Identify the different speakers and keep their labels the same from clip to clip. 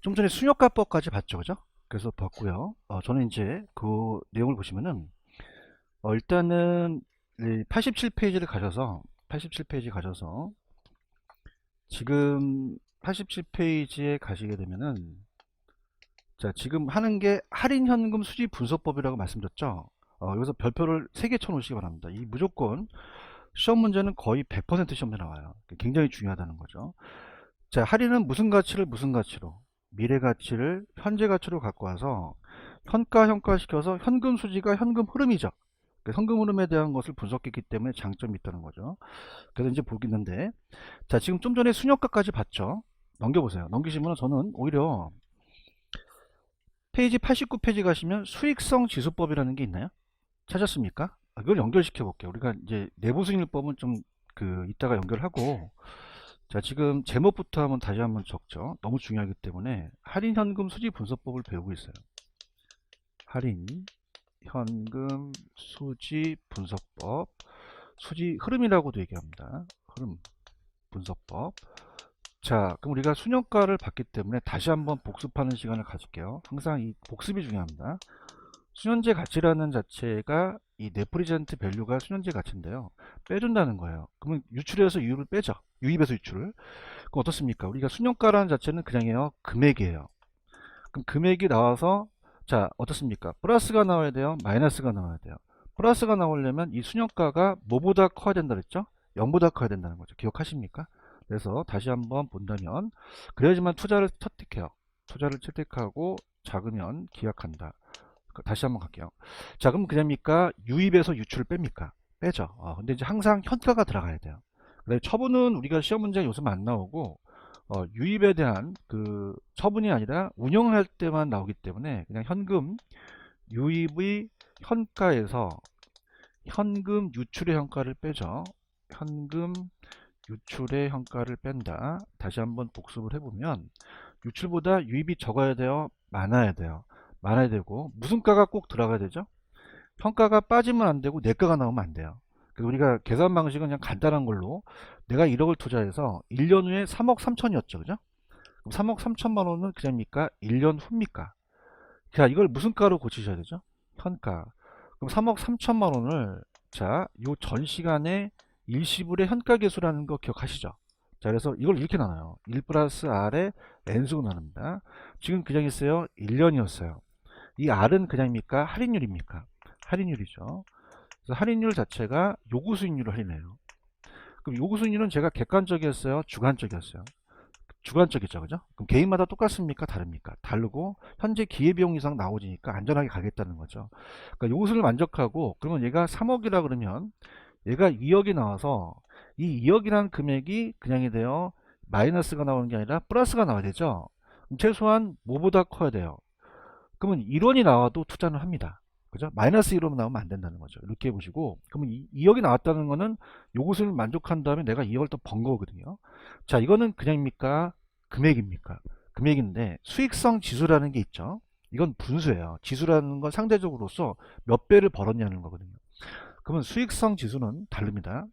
Speaker 1: 좀 전에 순역가법까지 봤죠, 그죠? 그래서 봤고요. 저는 이제 그 내용을 보시면은 일단은 87페이지를 가셔서 87페이지 가셔서 지금 87페이지에 가시게 되면은 자, 지금 하는 게 할인 현금 수지 분석법이라고 말씀드렸죠. 여기서 별표를 3개 쳐놓으시기 바랍니다. 이 무조건 시험 문제는 거의 100% 시험에 나와요. 굉장히 중요하다는 거죠. 자, 할인은 무슨 가치를 무슨 가치로? 미래 가치를 현재 가치로 갖고 와서 현가시켜서 현금 수지가 현금 흐름이죠. 현금 흐름에 대한 것을 분석했기 때문에 장점이 있다는 거죠. 그래서 이제 보겠는데, 자, 지금 좀 전에 순역가까지 봤죠? 넘겨보세요. 넘기시면 저는 오히려 페이지 89페이지 가시면 수익성 지수법이라는 게 있나요? 찾았습니까? 이걸 연결시켜 볼게요. 우리가 이제 내부수익률법은 좀 이따가 연결하고, 자, 지금 제목부터 한번 다시 한번 적죠. 너무 중요하기 때문에 할인 현금 수지 분석법을 배우고 있어요. 할인 현금 수지 분석법, 수지 흐름이라고도 얘기합니다. 흐름 분석법. 자, 그럼 우리가 순영가를 봤기 때문에 다시 한번 복습하는 시간을 가질게요. 항상 이 복습이 중요합니다. 수년제 가치라는 자체가 이 네프리젠트 밸류가 수년제 가치인데요. 빼준다는 거예요. 그러면 유출해서 유입을 빼죠. 유입에서 유출을. 그럼 어떻습니까? 우리가 수년가라는 자체는 그냥요 금액이에요. 그럼 금액이 나와서 자 어떻습니까? 플러스가 나와야 돼요? 마이너스가 나와야 돼요? 플러스가 나오려면 이 수년가가 뭐보다 커야 된다 그랬죠? 0보다 커야 된다는 거죠. 기억하십니까? 그래서 다시 한번 본다면 그래야지만 투자를 채택해요. 투자를 채택하고 작으면 기약한다. 다시 한번 갈게요. 자, 그럼 그냥입니까? 유입에서 유출을 뺍니까? 빼죠. 근데 이제 항상 현가가 들어가야 돼요. 그다음에 처분은 우리가 시험 문제가 요즘 안 나오고 유입에 대한 그 처분이 아니라 운영할 때만 나오기 때문에 그냥 현금 유입의 현가에서 현금 유출의 현가를 빼죠. 현금 유출의 현가를 뺀다. 다시 한번 복습을 해보면 유출보다 유입이 적어야 돼요? 많아야 돼요? 많아야 되고 무슨 가가 꼭 들어가야 되죠? 평가가 빠지면 안 되고 내가가 나오면 안 돼요. 그래서 우리가 계산 방식은 그냥 간단한 걸로 내가 1억을 투자해서 1년 후에 3억 3천이었죠. 그죠? 그럼 3억 3천만 원은 그냥입니까? 1년 후입니까? 자, 이걸 무슨 가로 고치셔야 되죠? 현가. 그럼 3억 3천만 원을 자, 요 전 시간에 일시불의 현가 계수라는 거 기억하시죠? 자, 그래서 이걸 이렇게 나눠요. 1 플러스 R에 N수로 나눕니다. 지금 그냥 있어요. 1년이었어요. 이 R은 그냥입니까? 할인율입니까? 할인율이죠. 그래서 할인율 자체가 요구 수익률을 할인해요. 그럼 요구 수익률은 제가 객관적이었어요? 주관적이었어요? 주관적이죠. 그죠? 그럼 개인마다 똑같습니까? 다릅니까? 다르고 현재 기회비용 이상 나오지니까 안전하게 가겠다는 거죠. 그러니까 요것을 만족하고 그러면 얘가 3억이라 그러면 얘가 2억이 나와서 이 2억이라는 금액이 그냥이 돼요. 마이너스가 나오는 게 아니라 플러스가 나와야 되죠. 그럼 최소한 뭐보다 커야 돼요. 그러면 1원이 나와도 투자는 합니다. 그죠? 마이너스 1원 나오면 안 된다는 거죠. 이렇게 해보시고 그러면 2억이 나왔다는 거는 요것을 만족한 다음에 내가 2억을 또 번 거거든요. 자, 이거는 그냥입니까? 금액입니까? 금액인데 수익성 지수라는 게 있죠. 이건 분수예요. 지수라는 건 상대적으로서 몇 배를 벌었냐는 거거든요. 그러면 수익성 지수는 다릅니다.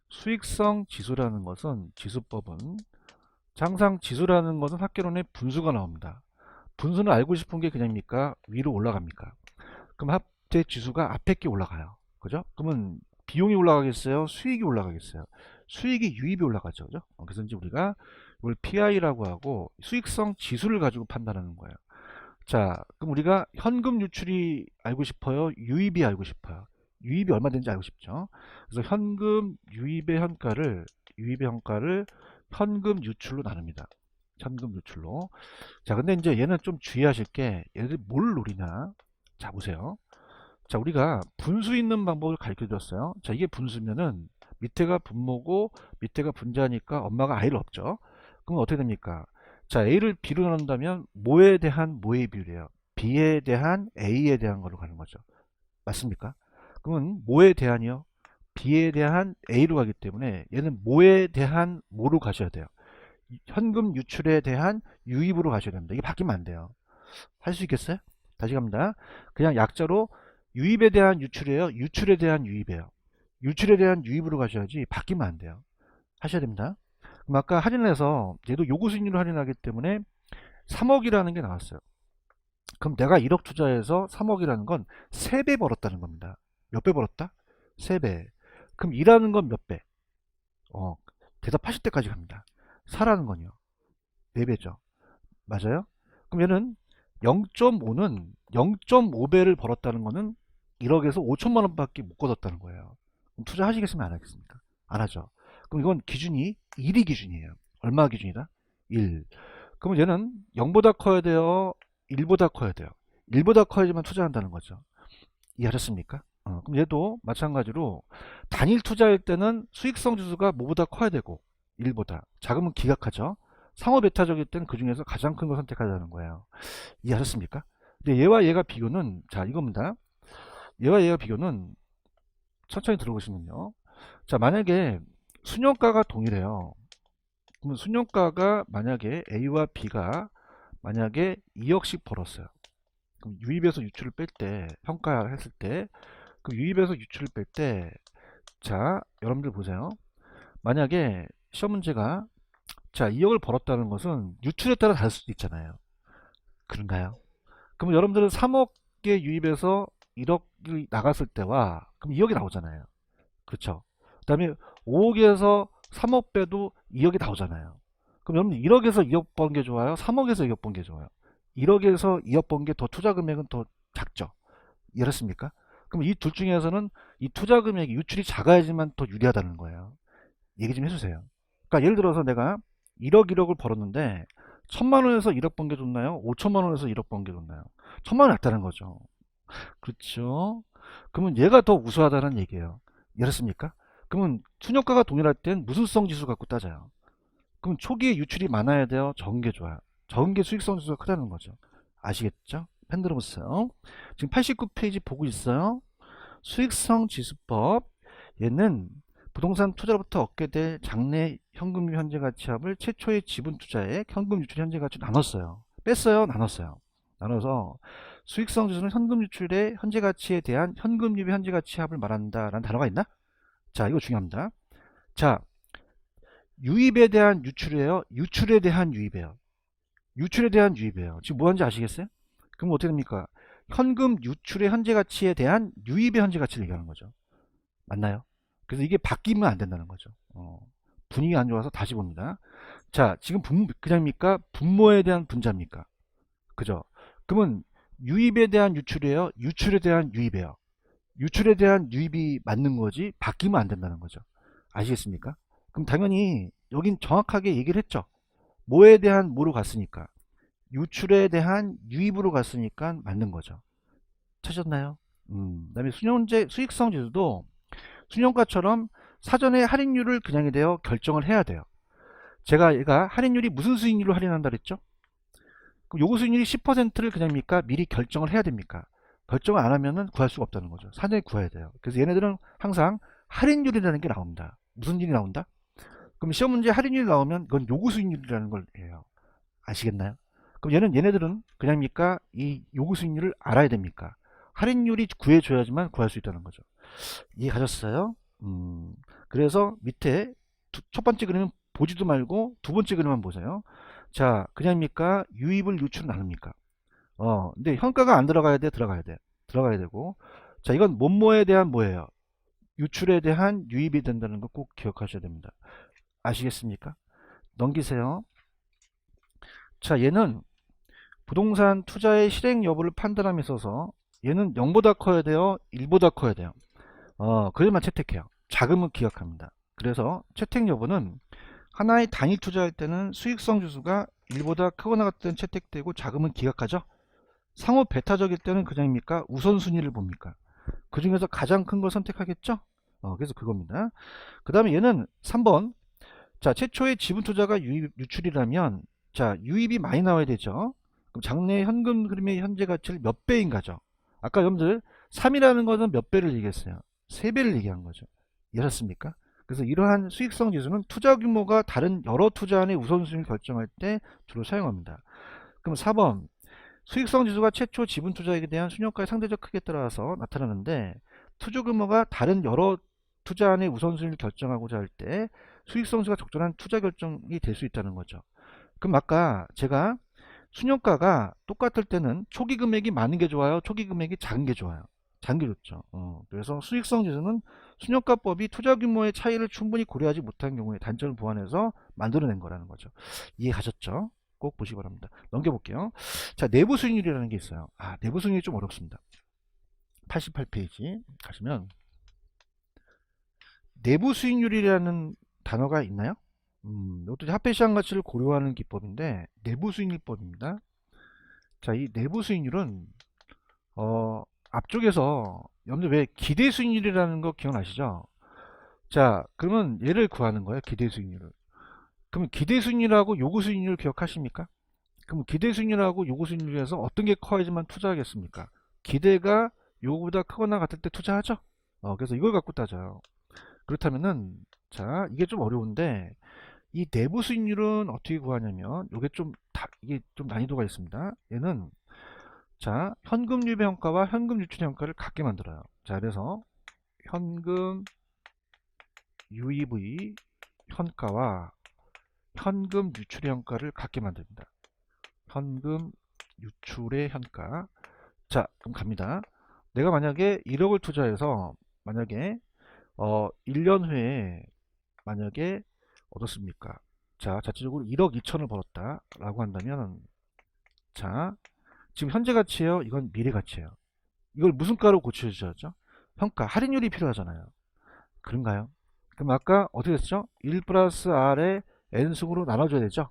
Speaker 1: 수익성 지수라는 것은 지수법은 항상 지수라는 것은 학개론에 분수가 나옵니다. 분수는 알고 싶은 게 그냥입니까? 위로 올라갑니까? 그럼 합계 지수가 앞에 게 올라가요. 그죠? 그러면 비용이 올라가겠어요? 수익이 올라가겠어요? 수익이 유입이 올라가죠. 그죠? 그래서 이제 우리가 이걸 PI라고 하고 수익성 지수를 가지고 판단하는 거예요. 자, 그럼 우리가 현금 유출이 알고 싶어요? 유입이 알고 싶어요? 유입이 얼마 되는지 알고 싶죠? 그래서 현금 유입의 현가를 현금 유출로 나눕니다. 현금 유출로. 자, 근데 이제 얘는 좀 주의하실 게 얘들 뭘 노리냐? 자, 보세요. 자, 우리가 분수 있는 방법을 가르쳐 드렸어요. 자, 이게 분수면은 밑에가 분모고 밑에가 분자니까 엄마가 I를 없죠. 그럼 어떻게 됩니까? 자, A를 B로 나눈다면 뭐에 대한 뭐의 비율이에요? B에 대한 A에 대한 걸로 가는 거죠. 맞습니까? 그러면 뭐에 대한이요? B에 대한 A로 가기 때문에 얘는 뭐에 대한 뭐로 가셔야 돼요? 현금 유출에 대한 유입으로 가셔야 됩니다. 이게 바뀌면 안 돼요. 할 수 있겠어요? 다시 갑니다. 그냥 약자로 유입에 대한 유출이에요. 유출에 대한 유입이에요. 유출에 대한 유입으로 가셔야지 바뀌면 안 돼요. 하셔야 됩니다. 그럼 아까 할인해서 얘도 요구 수익률을 할인하기 때문에 3억이라는 게 나왔어요. 그럼 내가 1억 투자해서 3억이라는 건 3배 벌었다는 겁니다. 몇 배 벌었다? 3배. 그럼 일하는 건 몇 배? 대답하실 때까지 갑니다. 4라는 건요. 4배죠. 맞아요? 그럼 얘는 0.5는 0.5배를 벌었다는 거는 1억에서 5천만 원밖에 못 걷었다는 거예요. 그럼 투자하시겠습니까? 안 하겠습니까? 안 하죠. 그럼 이건 기준이 1이 기준이에요. 얼마 기준이다? 1. 그러면 얘는 0보다 커야 돼요? 1보다 커야 돼요? 1보다 커야지만 투자한다는 거죠. 이해하셨습니까? 그럼 얘도 마찬가지로 단일 투자일 때는 수익성 지수가 뭐보다 커야 되고 1보다 작으면 기각하죠. 상호 베타적일 때는 그 중에서 가장 큰 걸 선택하자는 거예요. 이해하셨습니까? 근데 얘와 얘가 비교는 자 이겁니다. 얘와 얘가 비교는 천천히 들어보시면요. 자 만약에 순영가가 동일해요. 그러면 순영가가 만약에 A와 B가 만약에 2억씩 벌었어요. 그럼 유입에서 유출을 뺄 때 평가했을 때 그 유입에서 유출을 뺄 때 자 여러분들 보세요. 만약에 시험 문제가 자 2억을 벌었다는 것은 유출에 따라 다를 수도 있잖아요. 그런가요? 그럼 여러분들은 3억의 유입에서 1억이 나갔을 때와 그럼 2억이 나오잖아요. 그렇죠? 그 다음에 5억에서 3억 빼도 2억이 나오잖아요. 그럼 여러분 1억에서 2억 번 게 좋아요? 3억에서 2억 번 게 좋아요? 1억에서 2억 번 게 더 투자 금액은 더 작죠? 이해했습니까? 그럼 이 둘 중에서는 이 투자 금액이 유출이 작아야지만 더 유리하다는 거예요. 얘기 좀 해주세요. 그러니까 예를 들어서 내가 1억을 벌었는데 1,000만 원에서 1억 번 게 좋나요? 5천만 원에서 1억 번 게 좋나요? 1,000만 원이 낫다는 거죠. 그렇죠? 그러면 얘가 더 우수하다는 얘기예요. 이해했습니까? 그러면 순효과가 동일할 땐 무슨성 지수 갖고 따져요. 그럼 초기에 유출이 많아야 돼요? 적은 게 좋아요? 적은 게 수익성 지수가 크다는 거죠. 아시겠죠? 펜 들어보세요. 지금 89페이지 보고 있어요. 수익성 지수법. 얘는 부동산 투자로부터 얻게 될 장래 현금 현재 가치합을 최초의 지분 투자에 현금 유출 현재 가치 나눴어요. 뺐어요? 나눴어요. 나눠서 수익성 지수는 현금 유출의 현재 가치에 대한 현금 유입의 현재 가치합을 말한다 라는 단어가 있나? 자 이거 중요합니다. 자 유입에 대한 유출이에요? 유출에 대한 유입이에요? 유출에 대한 유입이에요. 지금 뭐 하는지 아시겠어요? 그럼 어떻게 됩니까? 현금 유출의 현재 가치에 대한 유입의 현재 가치를 얘기하는 거죠. 맞나요? 그래서 이게 바뀌면 안 된다는 거죠. 분위기가 안 좋아서 다시 봅니다. 자, 지금 그냥입니까? 분모에 대한 분자입니까? 그죠? 그러면 유입에 대한 유출이에요? 유출에 대한 유입이에요? 유출에 대한 유입이 맞는 거지 바뀌면 안 된다는 거죠. 아시겠습니까? 그럼 당연히 여긴 정확하게 얘기를 했죠. 뭐에 대한 뭐로 갔으니까 유출에 대한 유입으로 갔으니까 맞는 거죠. 찾았나요? 그다음에 수년제 수익성 지수도 수년가처럼 사전에 할인율을 그냥에 대어 결정을 해야 돼요. 제가 얘가 할인율이 무슨 수익률로 할인한다 그랬죠? 그럼 요구 수익률이 10%를 그냥입니까? 미리 결정을 해야 됩니까? 결정을 안 하면은 구할 수가 없다는 거죠. 사전에 구해야 돼요. 그래서 얘네들은 항상 할인율이라는 게 나옵니다. 무슨 일이 나온다? 그럼 시험 문제 할인율이 나오면 그건 요구 수익률이라는 걸 해요. 아시겠나요? 그럼 얘네들은 그냥입니까? 이 요구 수익률을 알아야 됩니까? 할인율이 구해줘야지만 구할 수 있다는 거죠. 이해 가셨어요? 그래서 밑에 첫 번째 그림은 보지도 말고 두 번째 그림만 보세요. 자, 그냥입니까? 유입을 유출을 나눕니까? 근데 현가가 안 들어가야 돼? 들어가야 돼. 들어가야 되고. 자, 이건 뭐뭐에 대한 뭐예요? 유출에 대한 유입이 된다는 거 꼭 기억하셔야 됩니다. 아시겠습니까? 넘기세요. 자, 얘는 부동산 투자의 실행 여부를 판단함에 있어서 얘는 0보다 커야 돼요? 1보다 커야 돼요? 그들만 채택해요. 작으면 기억합니다. 그래서 채택 여부는 하나의 단위 투자할 때는 수익성 지수가 1보다 크거나 같은 채택되고 작으면 기각하죠. 상호 베타적일 때는 그냥입니까? 우선순위를 봅니까? 그 중에서 가장 큰 걸 선택하겠죠? 그래서 그겁니다. 그 다음에 얘는 3번. 자, 최초의 지분 투자가 유출이라면 자, 유입이 많이 나와야 되죠. 그럼 장래 현금 흐름의 현재 가치를 몇 배인가죠? 아까 여러분들 3이라는 것은 몇 배를 얘기했어요? 3배를 얘기한 거죠. 이해하셨습니까? 그래서 이러한 수익성 지수는 투자 규모가 다른 여러 투자안의 우선순위를 결정할 때 주로 사용합니다. 그럼 4번 수익성 지수가 최초 지분 투자액에 대한 순효과의 상대적 크기에 따라서 나타나는데 투자 규모가 다른 여러 투자안의 우선순위를 결정하고자 할 때 수익성 지수가 적절한 투자 결정이 될 수 있다는 거죠. 그럼 아까 제가 수년가가 똑같을 때는 초기 금액이 많은 게 좋아요? 초기 금액이 작은 게 좋아요? 작은 게 좋죠. 그래서 수익성 지수는 수년가법이 투자 규모의 차이를 충분히 고려하지 못한 경우에 단점을 보완해서 만들어낸 거라는 거죠. 이해가셨죠? 꼭 보시기 바랍니다. 넘겨볼게요. 자, 내부 수익률이라는 게 있어요. 내부 수익률이 좀 어렵습니다. 88페이지 가시면 내부 수익률이라는 단어가 있나요? 이것도 화폐시장 가치를 고려하는 기법인데 내부 수익률법입니다. 자, 이 내부 수익률은 앞쪽에서 여러분들 왜 기대 수익률이라는 거 기억나시죠? 자, 그러면 얘를 구하는 거예요. 기대 수익률을. 그러면 기대 수익률하고 요구 수익률 기억하십니까? 그럼 기대 수익률하고 요구 수익률에서 어떤 게 커야지만 투자하겠습니까? 기대가 요구보다 크거나 같을 때 투자하죠. 그래서 이걸 갖고 따져요. 그렇다면은 자, 이게 좀 어려운데 이 내부 수익률은 어떻게 구하냐면 이게 좀 난이도가 있습니다. 얘는 자, 현금 유입 현가와 현금 유출 현가를 같게 만들어요. 자, 그래서 현금 유입의 현가와 현금 유출의 현가를 같게 만듭니다. 현금 유출의 현가. 자, 그럼 갑니다. 내가 만약에 1억을 투자해서 만약에 1년 후에 만약에 어떻습니까? 자, 자체적으로 1억 2천을 벌었다 라고 한다면 자, 지금 현재 가치예요? 이건 미래 가치예요. 이걸 무슨 가로 고쳐주셨죠? 평가, 할인율이 필요하잖아요. 그런가요? 그럼 아까 어떻게 했죠? 1 플러스 R에 N승으로 나눠줘야 되죠?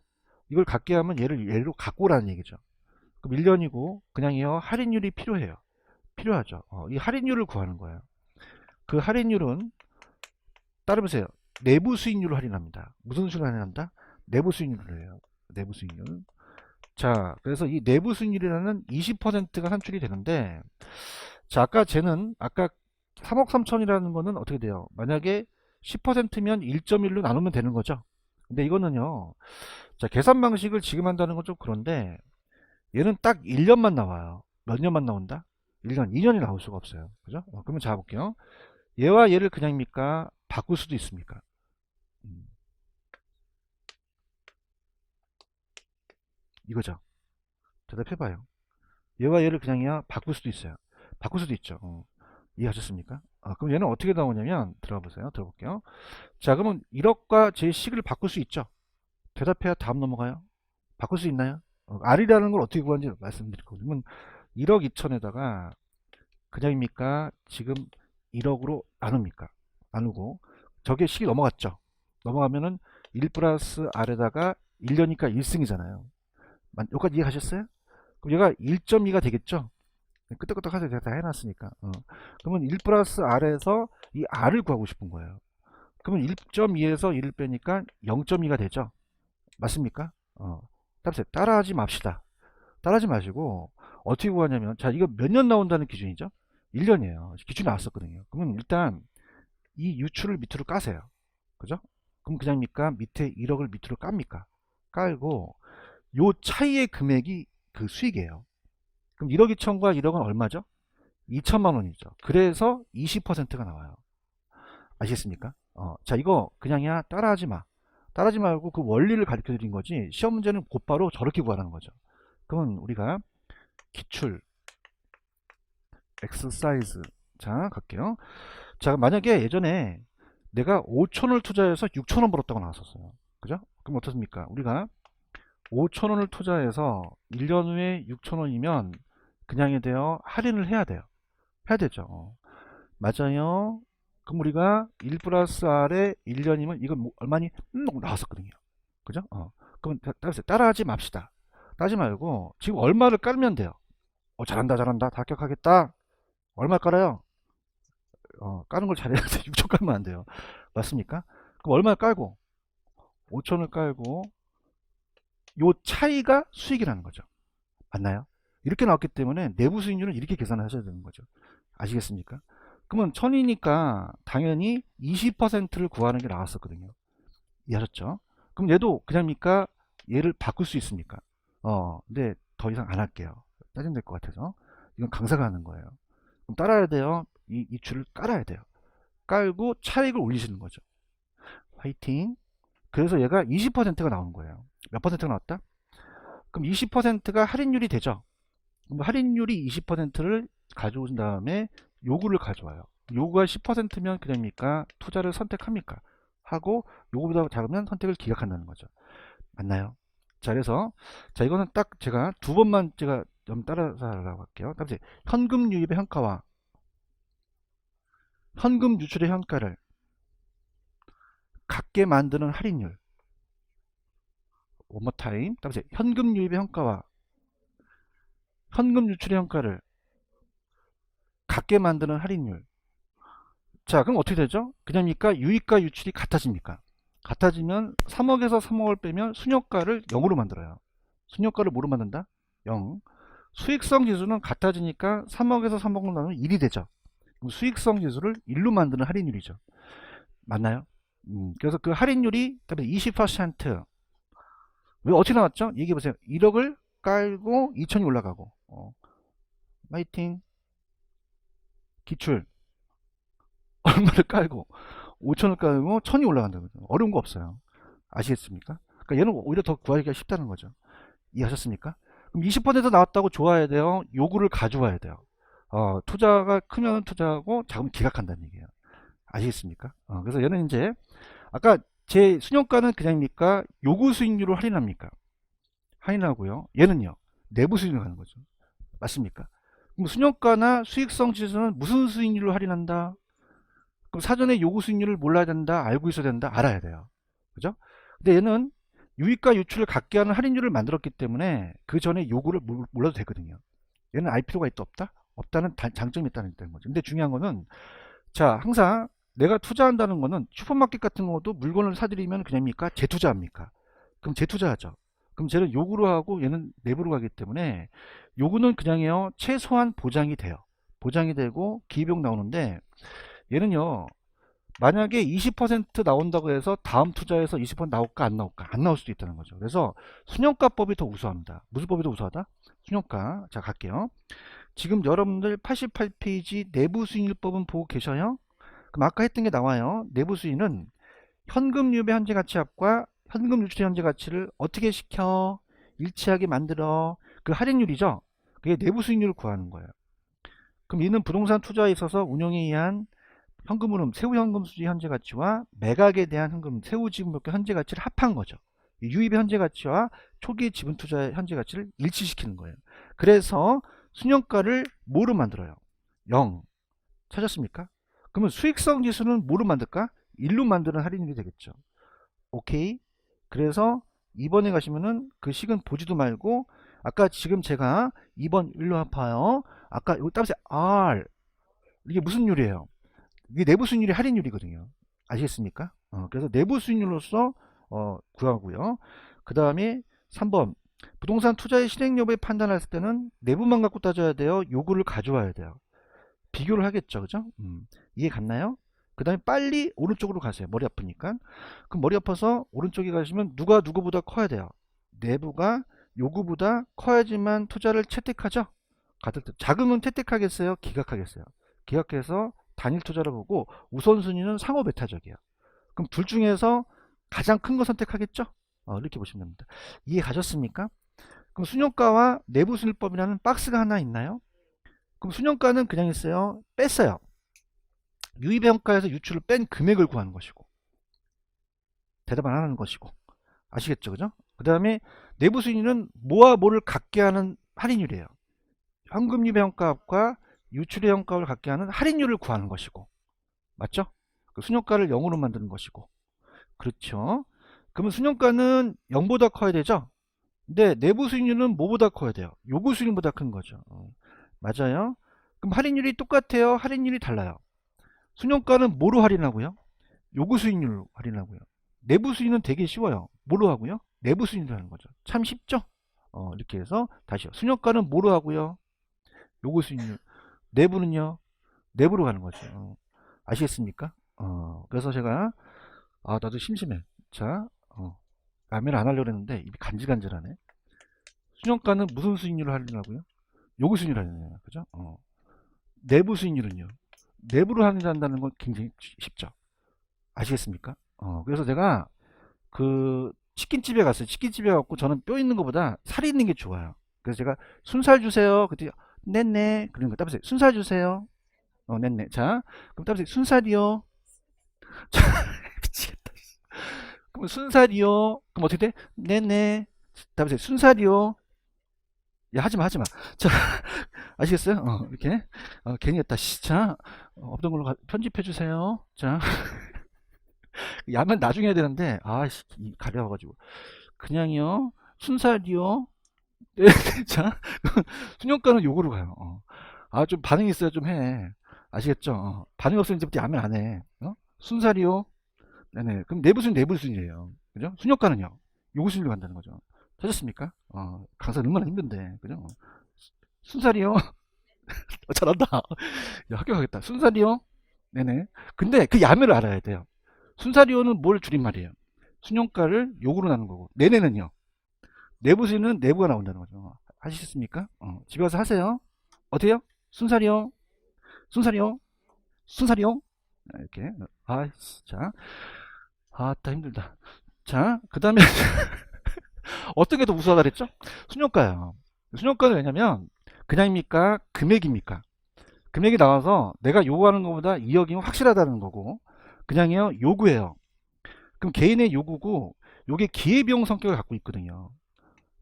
Speaker 1: 이걸 갖게 하면 얘를 얘로 갖고 오라는 얘기죠. 그럼 1년이고 그냥요 할인율이 필요해요. 필요하죠. 이 할인율을 구하는 거예요. 그 할인율은 따라보세요. 내부 수익률을 할인합니다. 무슨 수익률을 할인한다? 내부 수익률을 해요. 내부 수익률. 자, 그래서 이 내부 수익률이라는 20%가 산출이 되는데, 자, 아까 3억 3천이라는 거는 어떻게 돼요? 만약에 10%면 1.1로 나누면 되는 거죠. 근데 이거는요, 자, 계산 방식을 지금 한다는 건 좀 그런데, 얘는 딱 1년만 나와요. 몇 년만 나온다? 1년, 2년이 나올 수가 없어요. 그죠? 그러면 자, 볼게요. 얘와 얘를 그냥입니까? 바꿀 수도 있습니까? 이거죠. 대답해봐요. 얘와 얘를 그냥이야 바꿀 수도 있어요. 바꿀 수도 있죠. 이해하셨습니까? 그럼 얘는 어떻게 나오냐면 들어가 보세요. 들어볼게요. 자, 그러면 1억과 제 식을 바꿀 수 있죠. 대답해야 다음 넘어가요. 바꿀 수 있나요? R이라는 걸 어떻게 구하는지 말씀드릴 거예요. 그러면 1억 2천에다가 그냥입니까? 지금 1억으로 나눕니까? 나누고 저게 식이 넘어갔죠. 넘어가면은 1 플러스 R에다가 1년이니까 1승이잖아요. 여기까지 이해하셨어요? 그럼 얘가 1.2가 되겠죠? 끄떡끄떡 하세요. 제가 다 해놨으니까. 그러면 1 플러스 R에서 이 R을 구하고 싶은 거예요. 그러면 1.2에서 1을 빼니까 0.2가 되죠? 맞습니까? 따라하지 맙시다. 따라하지 마시고 어떻게 구하냐면 자, 이거 몇 년 나온다는 기준이죠? 1년이에요. 기준이 나왔었거든요. 그러면 일단 이 유출을 밑으로 까세요. 그죠? 그럼 그냥입니까? 밑에 1억을 밑으로 깝니까? 깔고 요 차이의 금액이 그 수익이에요. 그럼 1억 2천과 1억은 얼마죠? 2천만 원이죠. 그래서 20%가 나와요. 아시겠습니까? 자, 이거 그냥이야 따라하지 마. 따라하지 말고 그 원리를 가르쳐 드린 거지 시험 문제는 곧바로 저렇게 구하라는 거죠. 그러면 우리가 기출 엑서사이즈 자 갈게요. 자, 만약에 예전에 내가 5천원을 투자해서 6천원 벌었다고 나왔었어요. 그죠? 그럼 어떻습니까? 우리가 5천원을 투자해서 1년 후에 6천원이면 그냥에 대여 할인을 해야 돼요. 해야 되죠. 맞아요. 그럼 우리가 1 플러스 R에 1년이면 이건 뭐 얼마니? 나왔었거든요. 그죠? 그럼 따라하지 맙시다. 따지 말고 지금 얼마를 깔면 돼요. 잘한다 잘한다 다 합격하겠다. 얼마 깔아요? 까는 걸 잘해야 돼. 6천 깔면 안 돼요. 맞습니까? 그럼 얼마 깔고 5천을 깔고 요 차이가 수익이라는 거죠. 맞나요? 이렇게 나왔기 때문에 내부 수익률은 이렇게 계산을 하셔야 되는 거죠. 아시겠습니까? 그러면 1000이니까 당연히 20%를 구하는 게 나왔었거든요. 이해하셨죠? 그럼 얘도 그냥입니까? 얘를 바꿀 수 있습니까? 근데 더 이상 안 할게요. 짜증 될 것 같아서. 이건 강사가 하는 거예요. 그럼 따라야 돼요. 이 줄을 깔아야 돼요. 깔고 차익을 올리시는 거죠. 화이팅. 그래서 얘가 20%가 나오는 거예요. 몇 퍼센트가 나왔다? 그럼 20%가 할인율이 되죠. 그럼 할인율이 20%를 가져온 다음에 요구를 가져와요. 요구가 10%면 그냥입니까? 투자를 선택합니까? 하고 요거보다 작으면 선택을 기각한다는 거죠. 맞나요? 자, 그래서 자, 이거는 딱 제가 두 번만 제가 좀 따라서 하려고 할게요. 다음에 현금 유입의 현가와 현금 유출의 현가를 같게 만드는 할인율. one more time. 다음에 현금 유입의 현가와 현금 유출의 현가를 같게 만드는 할인율. 자, 그럼 어떻게 되죠? 그냥입니까? 유입과 유출이 같아집니까? 같아지면 3억에서 3억을 빼면 순효과를 0으로 만들어요. 순효과를 뭐로 만든다? 0. 수익성 지수는 같아지니까 3억에서 3억을 나누면 1이 되죠. 그럼 수익성 지수를 1로 만드는 할인율이죠. 맞나요? 그래서 그 할인율이 20%. 왜 어떻게 나왔죠? 얘기해 보세요. 1억을 깔고 2천이 올라가고. 파이팅. 기출. 얼마를 깔고 5천을 깔고 1000이 올라간다는 거죠. 어려운 거 없어요. 아시겠습니까? 그러니까 얘는 오히려 더 구하기가 쉽다는 거죠. 이해하셨습니까? 그럼 20% 나왔다고 좋아야 돼요? 요구를 가져와야 돼요. 투자가 크면 투자하고 작으면 기각한다는 얘기예요. 아시겠습니까? 그래서 얘는 이제 아까 제 순효과는 그냥입니까? 요구 수익률을 할인합니까? 할인하고요. 얘는요. 내부 수익률을 하는 거죠. 맞습니까? 그럼 순효과나 수익성 지수는 무슨 수익률을 할인한다? 그럼 사전에 요구 수익률을 몰라야 된다, 알고 있어야 된다, 알아야 돼요. 그죠? 근데 얘는 유입과 유출을 갖게 하는 할인율을 만들었기 때문에 그 전에 요구를 몰라도 되거든요. 얘는 알 필요가 있다, 없다? 없다는 장점이 있다는 거죠. 근데 중요한 거는 자, 항상 내가 투자한다는 거는 슈퍼마켓 같은 것도 물건을 사들이면 그냥입니까? 재투자합니까? 그럼 재투자하죠. 그럼 쟤는 요구로 하고 얘는 내부로 가기 때문에 요구는 그냥요 최소한 보장이 돼요. 보장이 되고 기입용 나오는데 얘는요 만약에 20% 나온다고 해서 다음 투자에서 20% 나올까 안 나올까? 안 나올 수도 있다는 거죠. 그래서 순효과법이 더 우수합니다. 무슨 법이 더 우수하다? 순효과. 자, 갈게요. 지금 여러분들 88페이지 내부 수익률법은 보고 계셔요? 그럼 아까 했던 게 나와요. 내부 수익은 현금 유입의 현재 가치 합과 현금 유출의 현재 가치를 어떻게 시켜? 일치하게 만들어. 그 할인율이죠. 그게 내부 수익률을 구하는 거예요. 그럼 이는 부동산 투자에 있어서 운용에 의한 현금 흐름, 세후 현금 수지 현재 가치와 매각에 대한 현금, 세후 지분 목표 현재 가치를 합한 거죠. 유입의 현재 가치와 초기 지분 투자의 현재 가치를 일치시키는 거예요. 그래서 순효과를 뭐로 만들어요? 0. 찾았습니까? 그러면 수익성 지수는 뭐로 만들까? 1로 만드는 할인율이 되겠죠. 오케이. 그래서 2번에 가시면은 그 식은 보지도 말고 아까 지금 제가 2번 일로 합하여 아까 이거 따보세요. R 이게 무슨 율이에요? 이게 내부 수익률이 할인율이거든요. 아시겠습니까? 그래서 내부 수익률로서 구하고요. 그 다음에 3번 부동산 투자의 실행 여부에 판단할 때는 내부만 갖고 따져야 돼요. 요구를 가져와야 돼요. 비교를 하겠죠. 그죠? 이해 갔나요? 그 다음에 빨리 오른쪽으로 가세요. 머리 아프니까. 그럼 머리 아파서 오른쪽에 가시면 누가 누구보다 커야 돼요. 내부가 요구보다 커야지만 투자를 채택하죠. 작으면 채택하겠어요? 기각하겠어요? 기각해서 단일 투자를 보고 우선순위는 상호 배타적이에요. 그럼 둘 중에서 가장 큰 거 선택하겠죠? 이렇게 보시면 됩니다. 이해 가셨습니까? 그럼 순효과와 내부 순위법이라는 박스가 하나 있나요? 그럼 순효과는 그냥 있어요. 뺐어요. 유입의 현가에서 유출을 뺀 금액을 구하는 것이고 대답 안 하는 것이고 아시겠죠? 그죠? 그 다음에 내부 순위는 뭐와 뭐를 갖게 하는 할인율이에요. 현금 유입의 현가합과 유출의 현가를 갖게 하는 할인율을 구하는 것이고 맞죠? 그 순효과를 0으로 만드는 것이고 그렇죠? 그러면 순효과는 0보다 커야 되죠? 근데 내부 수익률은 뭐보다 커야 돼요? 요구 수익률보다 큰 거죠. 맞아요? 그럼 할인율이 똑같아요? 할인율이 달라요? 순효과는 뭐로 할인하고요? 요구 수익률로 할인하고요. 내부 수익은 되게 쉬워요. 뭐로 하고요? 내부 수익률로 하는 거죠. 참 쉽죠? 이렇게 해서 다시요. 순효과는 뭐로 하고요? 요구 수익률. 내부는요? 내부로 가는 거죠. 아시겠습니까? 그래서 제가 나도 심심해. 자, 라면 안 하려고 했는데 입이 간질간질하네. 순효과는 무슨 수익률을 할인하고요? 요구 수익률을 할인해요. 그죠? 내부 수익률은요? 내부로 할인한다는 건 굉장히 쉽죠. 아시겠습니까? 그래서 제가 그 치킨집에 갔어요. 치킨집에 가고 저는 뼈 있는 것보다 살 있는 게 좋아요. 그래서 제가 순살 주세요. 그때 네네. 그런 거 따보세요. 순살 주세요. 네네. 자, 그럼 따보세요. 순살이요. 자, 미치겠다. 그럼 순살이요. 그럼 어떻게 돼? 네네. 따보세요. 순살이요. 야, 하지마, 하지마. 자, 아시겠어요? 이렇게. 괜히 했다. 자, 없던 걸로 편집해주세요. 자, 야면 나중에 해야 되는데, 아씨, 가려워가지고. 그냥요. 순살이요. 네, 자, 순영가는 요거로 가요. 좀 반응 있어야 좀 해. 아시겠죠? 반응 없으면 이제부터 야면 안 해. 순살이요. 네네. 그럼 내부순 내부순이에요. 그죠? 순영가는요. 요거 순위로 간다는 거죠. 찾았습니까? 강사 얼마나 힘든데. 그죠? 순살이요. 잘한다. 야, 합격하겠다. 순살이요. 네네. 근데 그 야매를 알아야 돼요. 순살이요는 뭘 줄임말이에요? 순영가를 요구로 나눈 거고. 내내는요. 내부순위는 내부가 나온다는 거죠. 하시겠습니까? 집에 가서 하세요. 어때요? 순살이요. 순살이요. 순살이요. 이렇게. 자. 아따 힘들다. 자, 그 다음에 어떤 게 더 우수하다 그랬죠? 순영가요. 순영가는 왜냐면 그냥입니까? 금액입니까? 금액이 나와서 내가 요구하는 것보다 2억이면 확실하다는 거고 그냥이요 요구해요. 그럼 개인의 요구고 요게 기회비용 성격을 갖고 있거든요.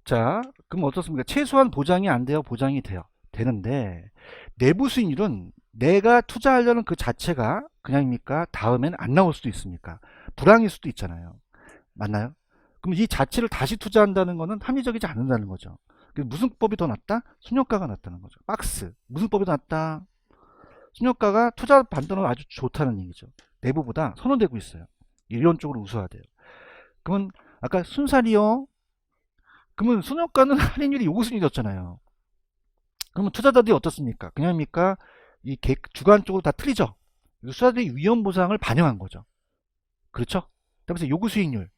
Speaker 1: 자, 그럼 어떻습니까? 최소한 보장이 안 돼요? 보장이 돼요? 되는데 내부 수익률은 내가 투자하려는 그 자체가 그냥입니까? 다음엔 안 나올 수도 있습니까? 불황일 수도 있잖아요. 맞나요? 그럼 이 자체를 다시 투자한다는 거는 합리적이지 않는다는 거죠. 무슨 법이 더 낫다? 순효과가 낫다는 거죠. 박스. 무슨 법이 더 낫다? 순효과가 투자 반도는 아주 좋다는 얘기죠. 내부보다 선호되고 있어요. 이론적으로 우수하대요. 그러면 아까 순살이요. 그러면 순효과는 할인율이 요구순이었잖아요. 그러면 투자자들이 어떻습니까? 그냥입니까? 이 주관적으로 다 틀리죠. 투자자들이 위험 보상을 반영한 거죠. 그렇죠? 그래서 요구 수익률.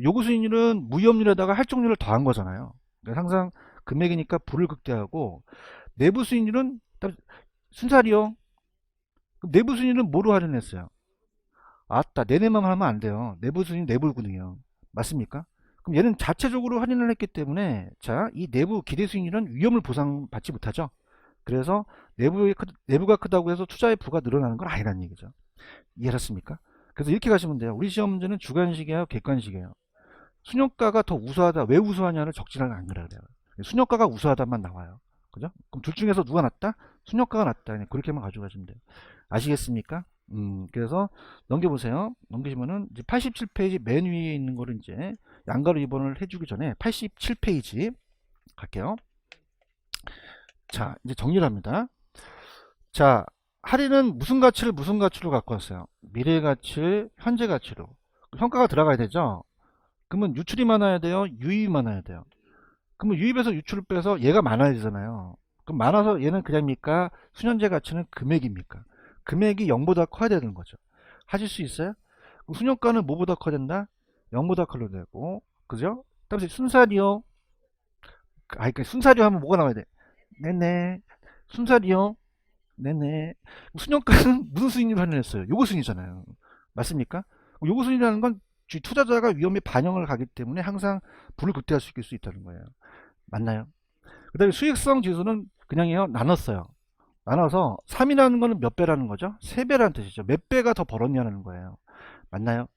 Speaker 1: 요구 수익률은 무위험률에다가 할증률을 더한 거잖아요. 그러니까 항상 금액이니까 불을 극대화하고 내부 수익률은 순살이요. 그럼 내부 수익률은 뭐로 할인했어요? 아따 내내만 하면 안 돼요. 내부 수익률 내불군요. 맞습니까? 그럼 얘는 자체적으로 할인을 했기 때문에 자, 이 내부 기대 수익률은 위험을 보상받지 못하죠. 그래서 내부가 크다고 해서 투자의 부가 늘어나는 건 아니라는 얘기죠. 이해하셨습니까? 그래서 이렇게 가시면 돼요. 우리 시험 문제는 주관식이에요, 객관식이에요. 순효과가 더 우수하다. 왜 우수하냐를 적지는 않으라 그래요. 순효과가 우수하다만 나와요. 그죠? 그럼 둘 중에서 누가 낫다? 순효과가 낫다. 그냥 그렇게만 가져가시면 돼요. 아시겠습니까? 그래서 넘겨보세요. 넘기시면은 이제 87페이지 맨 위에 있는 거를 이제 양가로 2번을 해주기 전에 87페이지 갈게요. 자, 이제 정리를 합니다. 자, 할인은 무슨 가치를 무슨 가치로 갖고 왔어요? 미래 가치, 현재 가치로. 평가가 들어가야 되죠? 그러면 유출이 많아야 돼요? 유입이 많아야 돼요? 그러면 유입에서 유출을 빼서 얘가 많아야 되잖아요. 그럼 많아서 얘는 그냥입니까? 수년제 가치는 금액입니까? 금액이 0보다 커야 되는 거죠. 하실 수 있어요? 그럼 수년가는 뭐보다 커야 된다? 0보다 커야 되고, 그죠? 다음에 순살이요. 그러니까 순살이요 하면 뭐가 나와야 돼? 네네. 순살이요. 네네. 수년가는 무슨 수익률을 환원했어요? 요거 수익이잖아요. 맞습니까? 요거 수익이라는 건 투자자가 위험에 반영을 가기 때문에 항상 불을 극대화할 수 있다는 거예요. 맞나요? 그 다음에 수익성 지수는 그냥요 나눴어요. 나눠서 3이라는 거는 몇 배라는 거죠? 3배라는 뜻이죠. 몇 배가 더 벌었냐는 거예요. 맞나요?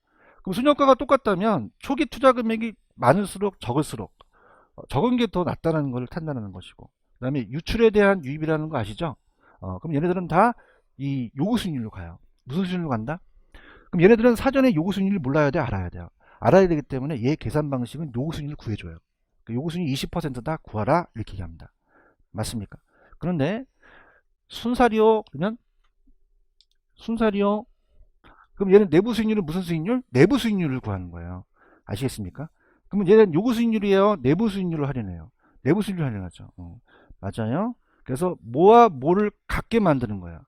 Speaker 1: 그럼 순효과가 똑같다면 초기 투자 금액이 많을수록 적을수록 적은 게 더 낫다는 걸 판단하는 것이고 그 다음에 유출에 대한 유입이라는 거 아시죠? 그럼 얘네들은 다 이 요구 수익률로 가요. 무슨 수익률로 간다? 그럼 얘네들은 사전에 요구 수익률을 몰라야 돼, 알아야 돼요. 알아야 되기 때문에 얘 계산 방식은 요구 수익률을 구해줘요. 요구 수익률 20%다 구하라 이렇게 얘기합니다. 맞습니까? 그런데 순살이요 그러면 순살이요 그럼 얘는 내부 수익률은 무슨 수익률? 내부 수익률을 구하는 거예요. 아시겠습니까? 그러면 얘는 요구 수익률이에요, 내부 수익률을 할인해요? 내부 수익률을 할인하죠. 맞아요. 그래서 뭐와 뭐를 같게 만드는 거예요.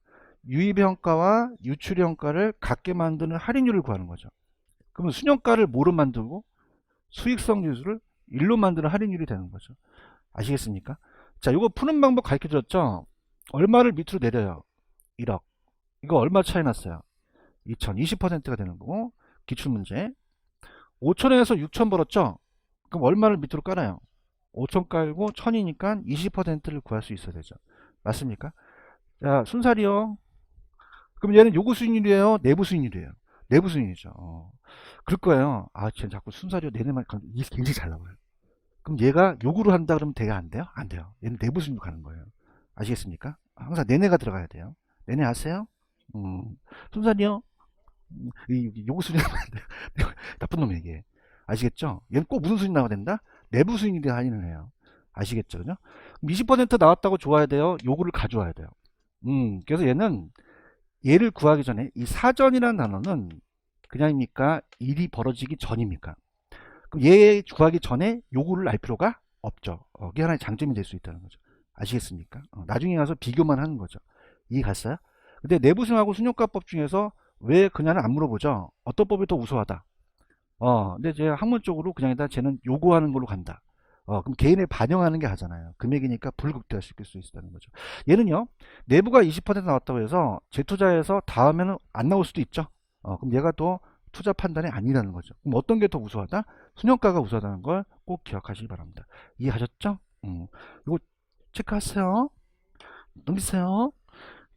Speaker 1: 유입평가와 유출평가를 같게 만드는 할인율을 구하는 거죠. 그러면 순효과를 뭐로 만들고 수익성 지수를 1로 만드는 할인율이 되는 거죠. 아시겠습니까? 자, 이거 푸는 방법 가르쳐 줬죠? 얼마를 밑으로 내려요? 1억. 이거 얼마 차이 났어요? 2000, 20%가 되는 거고, 기출문제. 5천에서 6천 벌었죠? 그럼 얼마를 밑으로 깔아요? 5천 깔고 1000이니까 20%를 구할 수 있어야 되죠. 맞습니까? 자, 순살이요. 그럼 얘는 요구 수익률이에요? 내부 수익률이에요? 내부 수익률이죠. 그럴 거예요. 아, 쟤 자꾸 순살이요. 내내만 이게 굉장히 잘 나와요. 그럼 얘가 요구를 한다 그러면 대가 안 돼요? 안 돼요. 얘는 내부 수익률 가는 거예요. 아시겠습니까? 항상 내내가 들어가야 돼요. 내내 아세요? 순살이요? 이 요구 수익률 나와야 돼요. 나쁜 놈에게. 아시겠죠? 얘는 꼭 무슨 수익 나와야 된다? 내부 수익률이 할인을 해요. 아시겠죠? 그죠? 20% 나왔다고 좋아야 돼요? 요구를 가져와야 돼요. 그래서 얘를 구하기 전에 이 사전이라는 단어는 그냥입니까? 일이 벌어지기 전입니까? 그럼 얘 구하기 전에 요구를 알 필요가 없죠. 그게 하나의 장점이 될 수 있다는 거죠. 아시겠습니까? 나중에 가서 비교만 하는 거죠. 이해 갔어요? 근데 내부수익하고 순효과법 중에서 왜 그냐는 안 물어보죠. 어떤 법이 더 우수하다? 근데 제가 학문적으로 그냥 일단 쟤는 요구하는 걸로 간다. 그럼 개인을 반영하는 게 하잖아요. 금액이니까 불극대화시킬 수 있다는 거죠. 얘는요, 내부가 20% 나왔다고 해서 재투자해서 다음에는 안 나올 수도 있죠. 그럼 얘가 또 투자 판단이 아니라는 거죠. 그럼 어떤 게 더 우수하다? 순효과가 우수하다는 걸 꼭 기억하시기 바랍니다. 이해하셨죠? 이거 체크하세요. 넘기세요.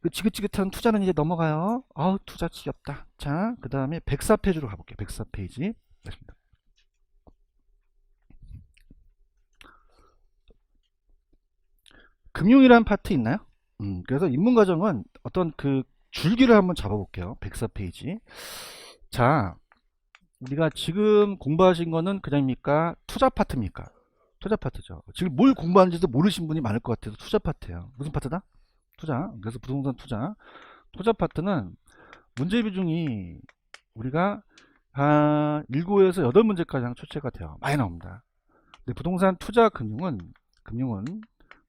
Speaker 1: 그 지긋지긋한 투자는 이제 넘어가요. 아우, 투자 지겹다. 자, 그 다음에 104페이지로 가볼게요. 104페이지. 맞습니다. 금융이라는 파트 있나요? 그래서 입문과정은 어떤 그 줄기를 한번 잡아볼게요. 104페이지. 자, 우리가 지금 공부하신 거는 그냥입니까? 투자 파트입니까? 투자 파트죠. 지금 뭘 공부하는지도 모르신 분이 많을 것 같아서 투자 파트예요. 무슨 파트다? 투자. 그래서 부동산 투자. 투자 파트는 문제 비중이 우리가 한 7에서 8문제까지 출제가 돼요. 많이 나옵니다. 근데 부동산 투자 금융은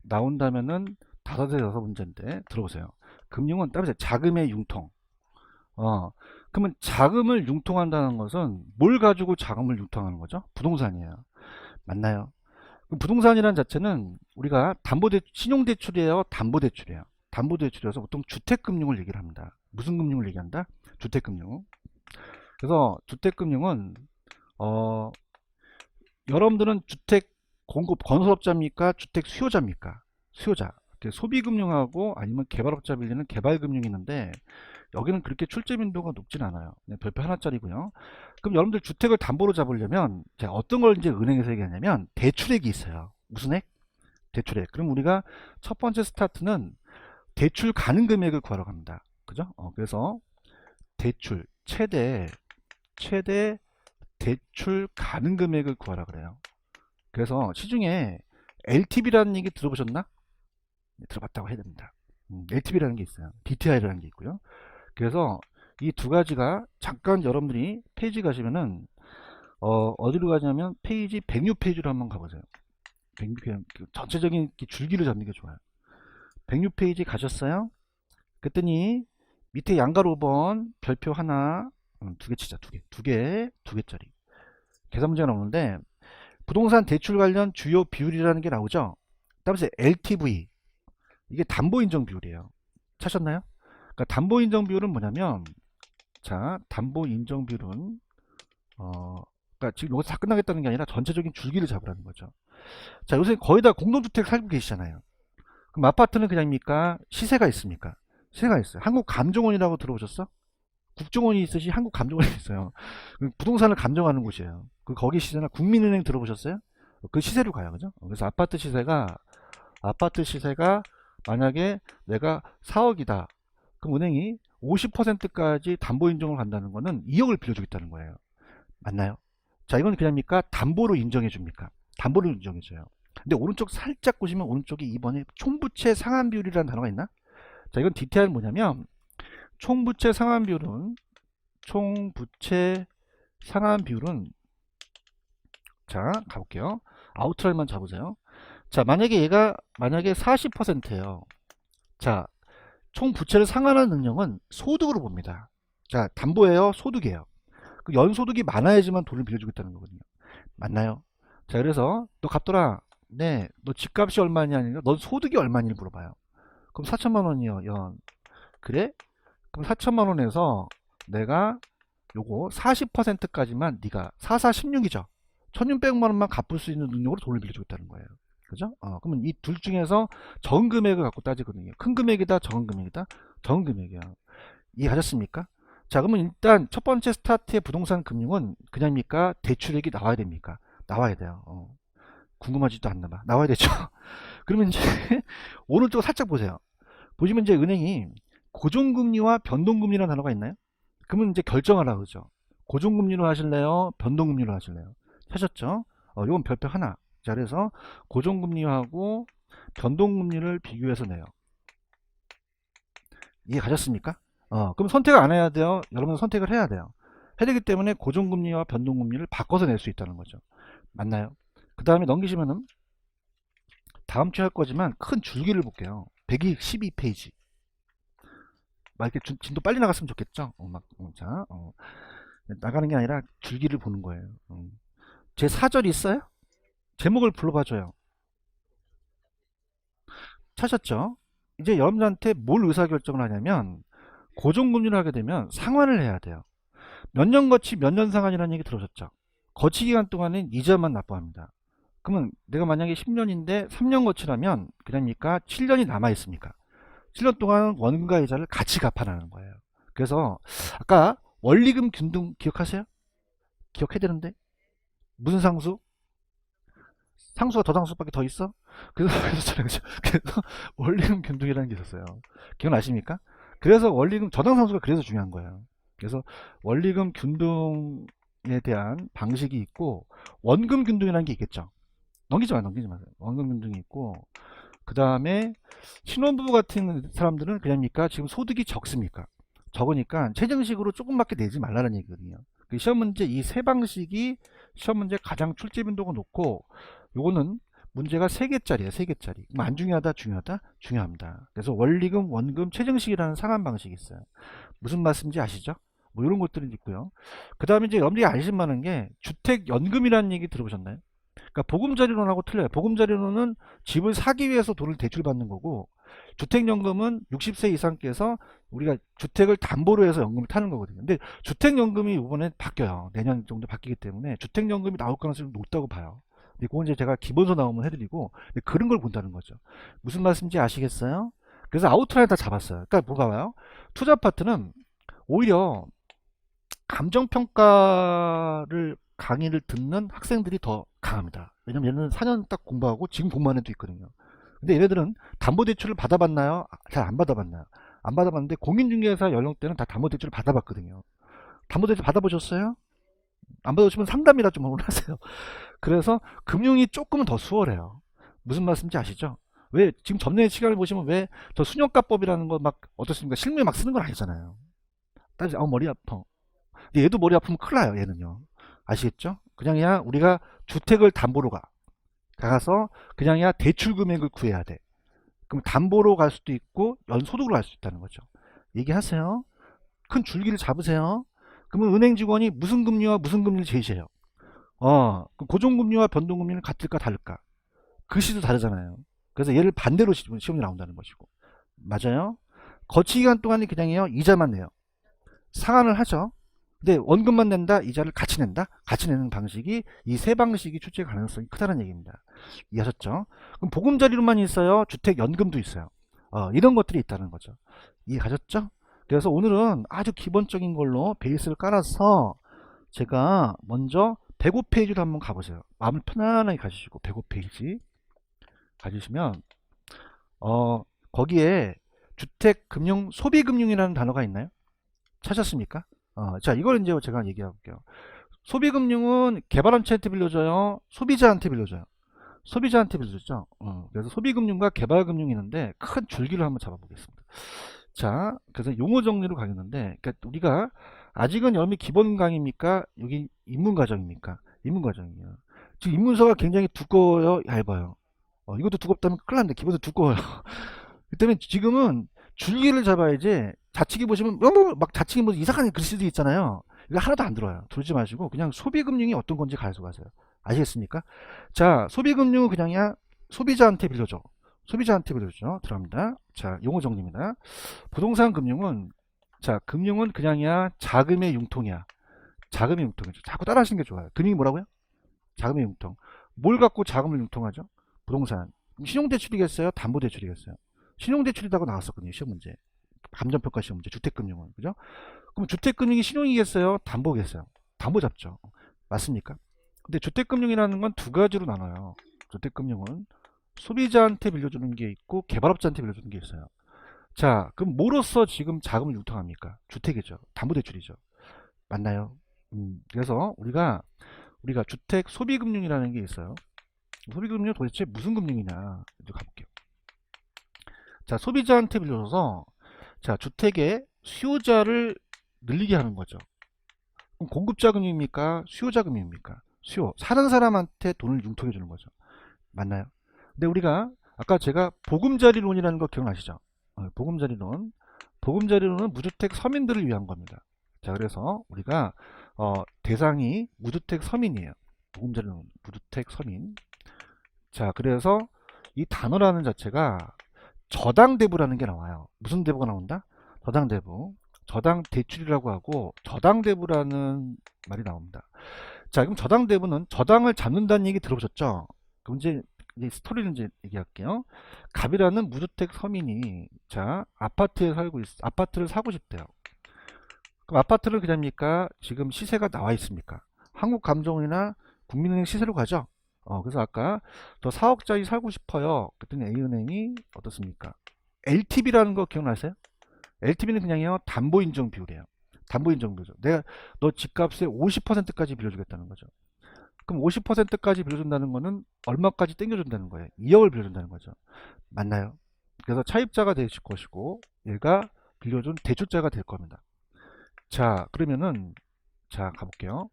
Speaker 1: 나온다면은 5에서 6문제인데 들어보세요. 금융은 따로 자금의 융통. 그러면 자금을 융통한다는 것은 뭘 가지고 자금을 융통하는 거죠? 부동산이에요. 맞나요? 그럼 부동산이라는 자체는 우리가 신용대출이에요? 담보대출이에요? 담보대출이어서 보통 주택금융을 얘기를 합니다. 무슨 금융을 얘기한다? 주택금융. 그래서 주택금융은 여러분들은 주택 공급 건설업자입니까? 주택 수요자입니까? 수요자. 소비금융하고 아니면 개발업자 빌리는 개발금융이 있는데 여기는 그렇게 출제 빈도가 높진 않아요. 그냥 별표 하나짜리고요. 그럼 여러분들 주택을 담보로 잡으려면 제가 어떤 걸 이제 은행에서 얘기하냐면 대출액이 있어요. 무슨 액? 대출액. 그럼 우리가 첫 번째 스타트는 대출 가능 금액을 구하러 갑니다. 그죠? 그래서 대출 최대 대출 가능 금액을 구하라 그래요. 그래서 시중에 LTV라는 얘기 들어보셨나? 네, 들어봤다고 해야 됩니다. LTV라는 게 있어요. DTI라는 게 있고요. 그래서 이 두 가지가 잠깐 여러분들이 페이지 가시면은 어디로 가냐면 페이지 106페이지로 한번 가보세요. 106페이지 전체적인 줄기를 잡는 게 좋아요. 106페이지 가셨어요? 그랬더니 밑에 양가로 5번 별표 하나, 두 개 치자. 두 개짜리 계산 문제가 나오는데 부동산 대출 관련 주요 비율이라는 게 나오죠. 따라서 LTV 이게 담보인정 비율이에요. 찾으셨나요? 그러니까 담보인정 비율은 뭐냐면 자 담보인정 비율은 그러니까 지금 여기서 다 끝나겠다는 게 아니라 전체적인 줄기를 잡으라는 거죠. 자 요새 거의 다 공동주택 살고 계시잖아요. 그럼 아파트는 그냥입니까? 시세가 있습니까? 시세가 있어요. 한국감정원이라고 들어보셨어? 국정원이 있으시 한국감정원이 있어요. 부동산을 감정하는 곳이에요. 거기 시세나 국민은행 들어보셨어요? 그 시세로 가요. 그죠? 그래서 아파트 시세가 만약에 내가 4억이다. 그럼 은행이 50%까지 담보 인정을 간다는 거는 2억을 빌려주겠다는 거예요. 맞나요? 자, 이건 그냥입니까? 담보로 인정해 줍니까? 담보로 인정해 줘요. 근데 오른쪽 살짝 보시면 오른쪽에 2번에 총부채 상환 비율이라는 단어가 있나? 자, 이건 디테일은 뭐냐면 총부채 상환 비율은 자 가볼게요. 아웃라인만 잡으세요. 자 만약에 40%예요. 자 총부채를 상환하는 능력은 소득으로 봅니다. 자 담보예요? 소득이에요? 그 연소득이 많아야지만 돈을 빌려주겠다는 거거든요. 맞나요? 자 그래서 너 갚더라. 네, 너 집값이 얼마냐? 넌 소득이 얼마니 물어봐요. 그럼 4천만 원이요. 연. 그래? 그럼 4천만 원에서 내가 요거 40%까지만 네가 4416이죠. 1600만 원만 갚을 수 있는 능력으로 돈을 빌려주겠다는 거예요. 그죠? 그러면 이 둘 중에서 적은 금액을 갖고 따지거든요. 큰 금액이다, 적은 금액이다, 적은 금액이야. 이해하셨습니까? 자, 그러면 일단 첫 번째 스타트의 부동산 금융은 그냥입니까? 대출액이 나와야 됩니까? 나와야 돼요. 궁금하지도 않나 봐. 나와야 되죠. 그러면 이제 오른쪽 살짝 보세요. 보시면 이제 은행이 고정금리와 변동금리라는 단어가 있나요? 그러면 이제 결정하라 그러죠. 고정금리로 하실래요? 변동금리로 하실래요? 하셨죠? 이건 별표 하나. 자, 그래서 고정금리하고 변동금리를 비교해서 내요. 이해 가셨습니까? 그럼 선택을 안 해야 돼요. 여러분 선택을 해야 돼요. 해야 되기 때문에 고정금리와 변동금리를 바꿔서 낼 수 있다는 거죠. 맞나요? 그 다음에 넘기시면은 다음 주에 할 거지만 큰 줄기를 볼게요. 112페이지. 막 이렇게 진도 빨리 나갔으면 좋겠죠? 자, 나가는 게 아니라 줄기를 보는 거예요. 제 4절 있어요? 제목을 불러봐줘요. 찾았죠? 이제 여러분들한테 뭘 의사결정을 하냐면 고정금리를 하게 되면 상환을 해야 돼요. 몇 년 거치 몇 년 상환이라는 얘기 들으셨죠? 거치 기간 동안은 이자만 납부합니다. 그러면 내가 만약에 10년인데 3년 거치라면 그러니까 7년이 남아 있습니까? 7년 동안 원금과 이자를 같이 갚아나는 거예요. 그래서 아까 원리금 균등 기억하세요? 기억해야 되는데 무슨 상수? 상수가 더 상수밖에 더 있어? 그래서 원리금 균등이라는 게 있었어요. 기억나십니까? 그래서 원리금 저당 상수가 그래서 중요한 거예요. 그래서 원리금 균등에 대한 방식이 있고 원금 균등이라는 게 있겠죠. 넘기지 마세요. 원금 균등이 있고 그 다음에 신혼부부 같은 사람들은 그냥입니까? 지금 소득이 적습니까? 적으니까 최저식으로 조금밖에 내지 말라는 얘기거든요. 그 시험 문제 이 세 방식이 시험 문제 가장 출제 빈도가 높고 요거는 문제가 3개짜리예요. 3개짜리. 그럼 안 중요하다? 중요하다? 중요합니다. 그래서 원리금, 원금, 최저식이라는 상환 방식이 있어요. 무슨 말씀인지 아시죠? 뭐 이런 것들이 있고요. 그 다음에 이제 여러분들이 아실 만한 게 주택연금이라는 얘기 들어보셨나요? 그러니까 보금자리론하고 틀려요. 보금자리론은 집을 사기 위해서 돈을 대출받는 거고 주택연금은 60세 이상께서 우리가 주택을 담보로 해서 연금을 타는 거거든요. 근데 주택연금이 이번에 바뀌어요. 내년 정도 바뀌기 때문에 주택연금이 나올 가능성이 높다고 봐요. 근데 그건 이제 제가 기본서 나오면 해드리고 그런 걸 본다는 거죠. 무슨 말씀인지 아시겠어요? 그래서 아웃라인 다 잡았어요. 그러니까 뭐가 와요? 투자 파트는 오히려 감정평가를 강의를 듣는 학생들이 더 강합니다. 왜냐면 얘는 4년 딱 공부하고 지금 공부하는 애도 있거든요. 근데 얘네들은 담보대출을 받아봤나요? 잘 안 받아봤나요? 안 받아봤는데 공인중개사 연령대는 다 담보대출을 받아봤거든요. 담보대출 받아보셨어요? 안 받아보시면 상담이라 좀 하세요. 그래서 금융이 조금은 더 수월해요. 무슨 말씀인지 아시죠? 왜 지금 전에 시간을 보시면 왜 저 순효가법이라는 거 막 어떻습니까? 실무에 막 쓰는 건 아니잖아요. 따지 머리 아파. 근데 얘도 머리 아프면 큰일 나요. 얘는요. 아시겠죠? 그냥이야 우리가 주택을 담보로 가서 그냥이야 대출 금액을 구해야 돼. 그럼 담보로 갈 수도 있고 연소득으로 갈 수 있다는 거죠. 얘기하세요. 큰 줄기를 잡으세요. 그러면 은행 직원이 무슨 금리와 무슨 금리를 제시해요. 그럼 고정금리와 변동금리는 같을까 다를까? 글씨도 다르잖아요. 그래서 얘를 반대로 시험이 나온다는 것이고. 맞아요? 거치 기간 동안에 그냥요 이자만 내요. 상환을 하죠. 근데 원금만 낸다, 이자를 같이 낸다. 같이 내는 방식이 이 세 방식이 출제 가능성이 크다는 얘기입니다. 이해하셨죠? 그럼 보금자리로만 있어요. 주택연금도 있어요. 이런 것들이 있다는 거죠. 이해 가셨죠? 그래서 오늘은 아주 기본적인 걸로 베이스를 깔아서 제가 먼저 105페이지로 한번 가보세요. 마음을 편안하게 가지시고 105페이지 가지시면 거기에 주택금융, 소비금융이라는 단어가 있나요? 찾았습니까? 자, 이걸 이제 제가 얘기해 볼게요. 소비금융은 개발업체한테 빌려줘요? 소비자한테 빌려줘요? 소비자한테 빌려주죠? 그래서 소비금융과 개발금융이 있는데 큰 줄기를 한번 잡아보겠습니다. 자, 그래서 용어 정리로 가겠는데, 그러니까 우리가 아직은 여러분이 기본 강의입니까? 여기 입문과정입니까? 입문과정이에요. 지금 입문서가 굉장히 두꺼워요? 얇아요? 이것도 두껍다면 큰일 났는데 기본서 두꺼워요. 그 때문에 지금은 줄기를 잡아야지 자칙이 보시면 막 자칙이 뭐 이상한 글씨도 있잖아요. 이거 하나도 안 들어요. 들지 마시고 그냥 소비금융이 어떤 건지 가져가세요. 아시겠습니까? 자, 소비금융은 그냥이야 소비자한테 빌려줘. 소비자한테 빌려주죠. 들어갑니다. 자, 용어 정리입니다. 부동산 금융은 자, 금융은 그냥이야 자금의 융통이야. 자금이 융통이죠. 자꾸 따라 하시는 게 좋아요. 금융이 뭐라고요? 자금이 융통. 뭘 갖고 자금을 융통하죠? 부동산. 그럼 신용대출이겠어요? 담보대출이겠어요? 신용대출이라고 나왔었거든요. 시험 문제. 감정평가 시험 문제. 주택금융은. 그죠? 그럼 주택금융이 신용이겠어요? 담보겠어요? 담보 잡죠. 맞습니까? 근데 주택금융이라는 건 두 가지로 나눠요. 주택금융은 소비자한테 빌려주는 게 있고 개발업자한테 빌려주는 게 있어요. 자, 그럼 뭐로써 지금 자금을 융통합니까? 주택이죠. 담보대출이죠. 맞나요? 그래서 우리가 주택 소비금융이라는 게 있어요. 소비금융 도대체 무슨 금융이냐 이제 가볼게요. 자, 소비자한테 빌려줘서 자 주택의 수요자를 늘리게 하는 거죠. 그럼 공급자 금융입니까? 수요자 금융입니까? 수요. 사는 사람한테 돈을 융통해 주는 거죠. 맞나요? 근데 우리가 아까 제가 보금자리론이라는 거 기억나시죠? 보금자리론. 보금자리론은 무주택 서민들을 위한 겁니다. 자, 그래서 우리가 대상이 무주택 서민이에요. 보금자리론 무주택 서민. 자, 그래서 이 단어라는 자체가 저당대부라는 게 나와요. 무슨 대부가 나온다? 저당대부. 저당대출이라고 하고 저당대부라는 말이 나옵니다. 자, 그럼 저당대부는 저당을 잡는다는 얘기 들어보셨죠? 그럼 이제 스토리는 이제 얘기할게요. 갑이라는 무주택 서민이 자 아파트에 살고 아파트를 사고 싶대요. 그럼 아파트를 그냥입니까? 지금 시세가 나와 있습니까? 한국감정원이나 국민은행 시세로 가죠. 그래서 아까 저 4억짜리 살고 싶어요. 그랬더니 A은행이 어떻습니까? LTV라는 거 기억나세요? LTV는 그냥요 담보인정 비율이에요. 담보인정 비율. 내가 너 집값의 50%까지 빌려주겠다는 거죠. 그럼 50%까지 빌려준다는 거는 얼마까지 땡겨준다는 거예요? 2억을 빌려준다는 거죠. 맞나요? 그래서 차입자가 되실 것이고 얘가 빌려준 대출자가 될 겁니다. 자, 그러면은 자 가볼게요.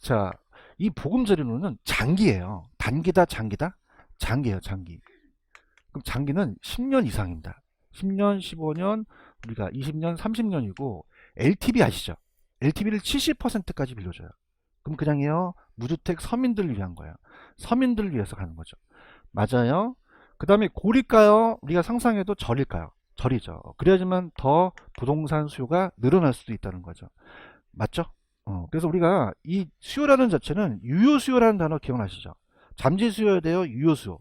Speaker 1: 자, 이 보금자리론은 장기예요. 단기다, 장기다? 장기예요, 장기. 그럼 장기는 10년 이상입니다. 10년, 15년, 우리가 20년, 30년이고 LTV 아시죠? LTV를 70%까지 빌려줘요. 그럼 그냥요 무주택 서민들을 위한 거예요. 서민들을 위해서 가는 거죠. 맞아요. 그 다음에 고릴까요? 우리가 상상해도 절일까요? 절이죠. 그래야지만 더 부동산 수요가 늘어날 수도 있다는 거죠. 맞죠? 그래서 우리가 이 수요라는 자체는 유효수요라는 단어 기억나시죠? 잠재수요에 대해 유효수요.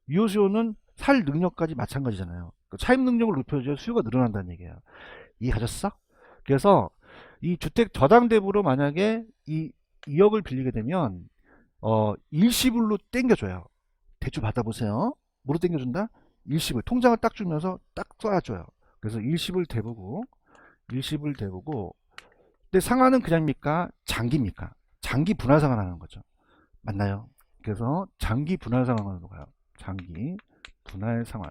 Speaker 1: 유효수요는 살 능력까지 마찬가지잖아요. 차입 능력을 높여줘야 수요가 늘어난다는 얘기예요. 이해하셨어? 그래서 이 주택 저당대부로 만약에 이 2억을 빌리게 되면 일시불로 땡겨줘요. 대출 받아보세요. 뭐로 땡겨준다? 일시불. 통장을 딱 주면서 딱 쏴줘요. 그래서 일시불 대부고 근데 상환은 그냥입니까? 장기입니까? 장기 분할 상환하는 거죠. 맞나요? 그래서 장기 분할 상환으로 가요. 장기 분할 상환.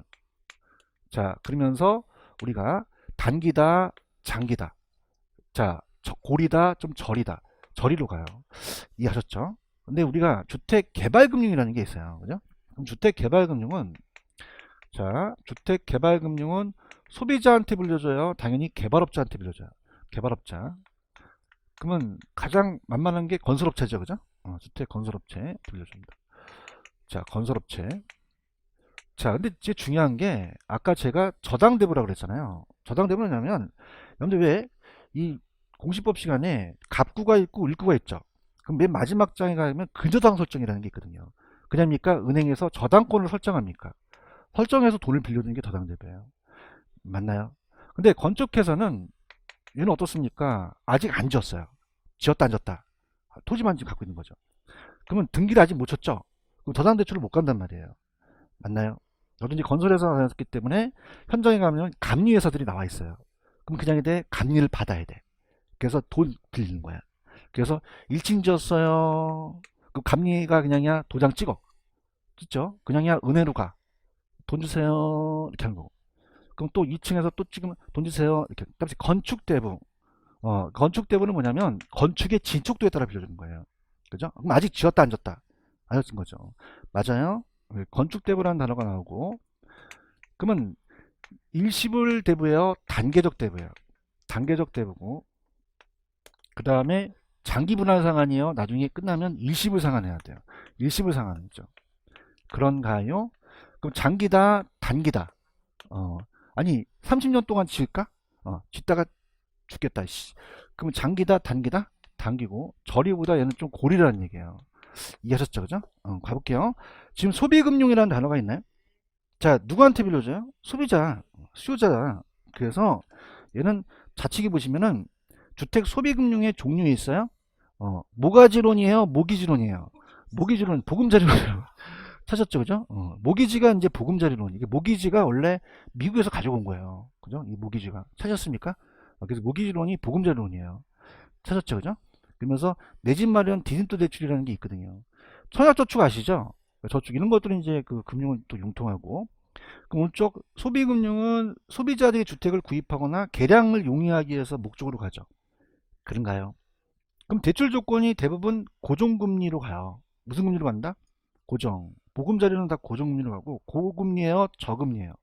Speaker 1: 자, 그러면서 우리가 단기다, 장기다. 자, 고리다, 좀 절이다. 절이로 가요. 이해하셨죠? 근데 우리가 주택개발금융이라는 게 있어요. 그죠? 그럼 주택개발금융은 자, 주택개발금융은 소비자한테 빌려줘요. 당연히 개발업자한테 빌려줘요. 개발업자. 그러면 가장 만만한 게 건설업체죠. 그죠? 주택건설업체 빌려줍니다. 자, 건설업체. 자, 근데 이제 중요한 게 아까 제가 저당대부라고 그랬잖아요. 저당대부는 뭐냐면 여러분들 왜 이 공시법 시간에 갑구가 있고 일구가 있죠. 그럼 맨 마지막 장에 가면 근저당 설정이라는 게 있거든요. 그냥입니까? 은행에서 저당권을 설정합니까? 설정해서 돈을 빌려주는 게 저당대부예요. 맞나요? 근데 건축회사는 얘는 어떻습니까? 아직 안 지었어요. 지었다 안 지었다. 토지만 지금 갖고 있는 거죠. 그러면 등기를 아직 못 쳤죠. 그럼 저당대출을 못 간단 말이에요. 맞나요? 저도 이제 건설회사 다녔기 때문에 현장에 가면 감리회사들이 나와 있어요. 그럼 그냥 이제 감리를 받아야 돼. 그래서 돈 빌리는 거야. 그래서 1층 지었어요. 그럼 감리가 그냥이야 도장 찍죠? 그냥이야 은행으로 가. 돈 주세요. 이렇게 하는 거고. 그럼 또 2층에서 또 찍으면 돈 주세요. 이렇게. 그다음에 건축대부. 건축대부는 뭐냐면 건축의 진척도에 따라 빌려주는 거예요. 그죠? 그럼 아직 지었다 안 지었다. 안 지은 거죠. 맞아요? 건축대부라는 단어가 나오고 그러면 일시불 대부예요? 단계적 대부예요? 단계적 대부고 그 다음에 장기 분할 상환이요. 나중에 끝나면 일시불 상환해야 돼요. 일시불 상환이죠. 그런가요? 그럼 장기다, 단기다. 아니 30년 동안 지을까? 짓다가 죽겠다. 그럼 장기다, 단기다? 장기고 저리보다 얘는 좀 고리라는 얘기예요. 이해하셨죠? 그죠? 가볼게요. 지금 소비금융이라는 단어가 있나요? 자, 누구한테 빌려줘요? 소비자, 수요자. 그래서 얘는 좌측에 보시면은 주택 소비금융의 종류에 있어요. 모가지론이에요? 모기지론이에요? 모기지론, 보금자리론이에요. 찾았죠? 그죠? 모기지가 이제 보금자리론. 이게 모기지가 원래 미국에서 가져온 거예요. 그죠? 이 모기지가. 찾았습니까? 그래서 모기지론이 보금자리론이에요. 찾았죠? 그죠? 그러면서 내 집 마련 디딤돌 대출이라는 게 있거든요. 청약저축 아시죠? 저축 이런 것들은 이제 그 금융은 또 융통하고, 그럼 오른쪽 소비금융은 소비자들이 주택을 구입하거나 개량을 용이하기 위해서 목적으로 가죠. 그런가요? 그럼 대출 조건이 대부분 고정금리로 가요. 무슨 금리로 간다? 고정. 보금자리는 다 고정금리로 가고 고금리예요, 저금리예요.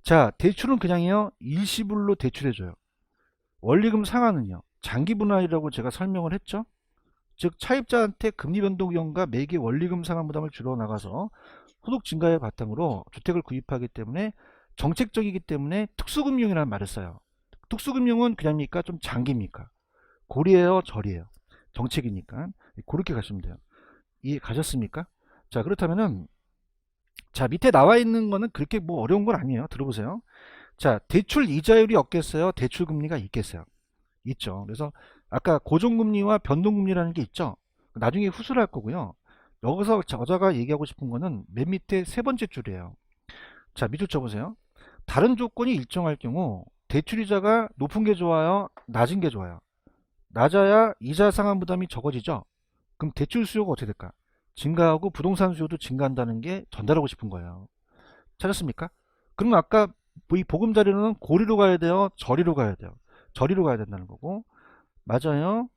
Speaker 1: 자, 대출은 그냥요 일시불로 대출해줘요. 원리금 상환은요 장기 분할이라고 제가 설명을 했죠. 즉 차입자한테 금리 변동 위험과 매기 원리금 상환 부담을 줄여 나가서 소득 증가의 바탕으로 주택을 구입하기 때문에 정책적이기 때문에 특수금융이라는 말을 써요. 특수금융은 그냥입니까? 좀 장기입니까? 고리예요, 절이에요? 정책이니까 그렇게 가시면 돼요. 이해 가셨습니까? 자, 그렇다면은 자, 밑에 나와 있는 거는 그렇게 뭐 어려운 건 아니에요. 들어보세요. 자, 대출 이자율이 없겠어요? 대출 금리가 있겠어요? 있죠. 그래서 아까 고정금리와 변동금리라는 게 있죠. 나중에 후술할 거고요. 여기서 저자가 얘기하고 싶은 거는 맨 밑에 세 번째 줄이에요. 자, 밑줄 쳐보세요. 다른 조건이 일정할 경우 대출이자가 높은 게 좋아요? 낮은 게 좋아요? 낮아야 이자 상환 부담이 적어지죠. 그럼 대출 수요가 어떻게 될까? 증가하고 부동산 수요도 증가한다는 게 전달하고 싶은 거예요. 찾았습니까? 그럼 아까 이 보금자리로는 고리로 가야 돼요? 저리로 가야 돼요? 저리로 가야 된다는 거고. 맞아요.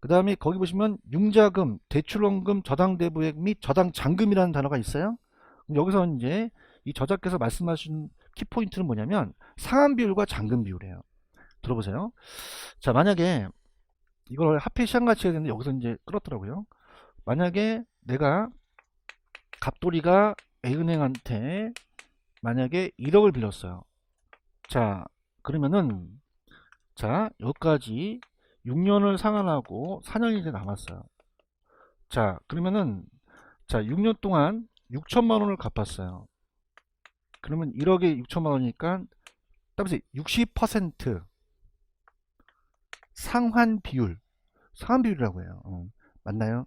Speaker 1: 그 다음에 거기 보시면 융자금, 대출원금, 저당대부액 및 저당잔금이라는 단어가 있어요. 그럼 여기서 이제 이 저자께서 말씀하신 키포인트는 뭐냐면 상환비율과 잔금 비율이에요. 들어보세요. 자, 만약에 이걸 하필 시간같이 해야 되는데 여기서 이제 끌었더라고요. 만약에 내가 갑돌이가 A은행한테 만약에 1억을 빌렸어요. 자, 그러면은 자, 여기까지 6년을 상환하고 4년이 이제 남았어요. 자, 그러면은 자, 6년 동안 6천만 원을 갚았어요. 그러면 1억에 6천만 원이니까 따라서 60% 상환 비율. 상환 비율이라고 해요. 맞나요?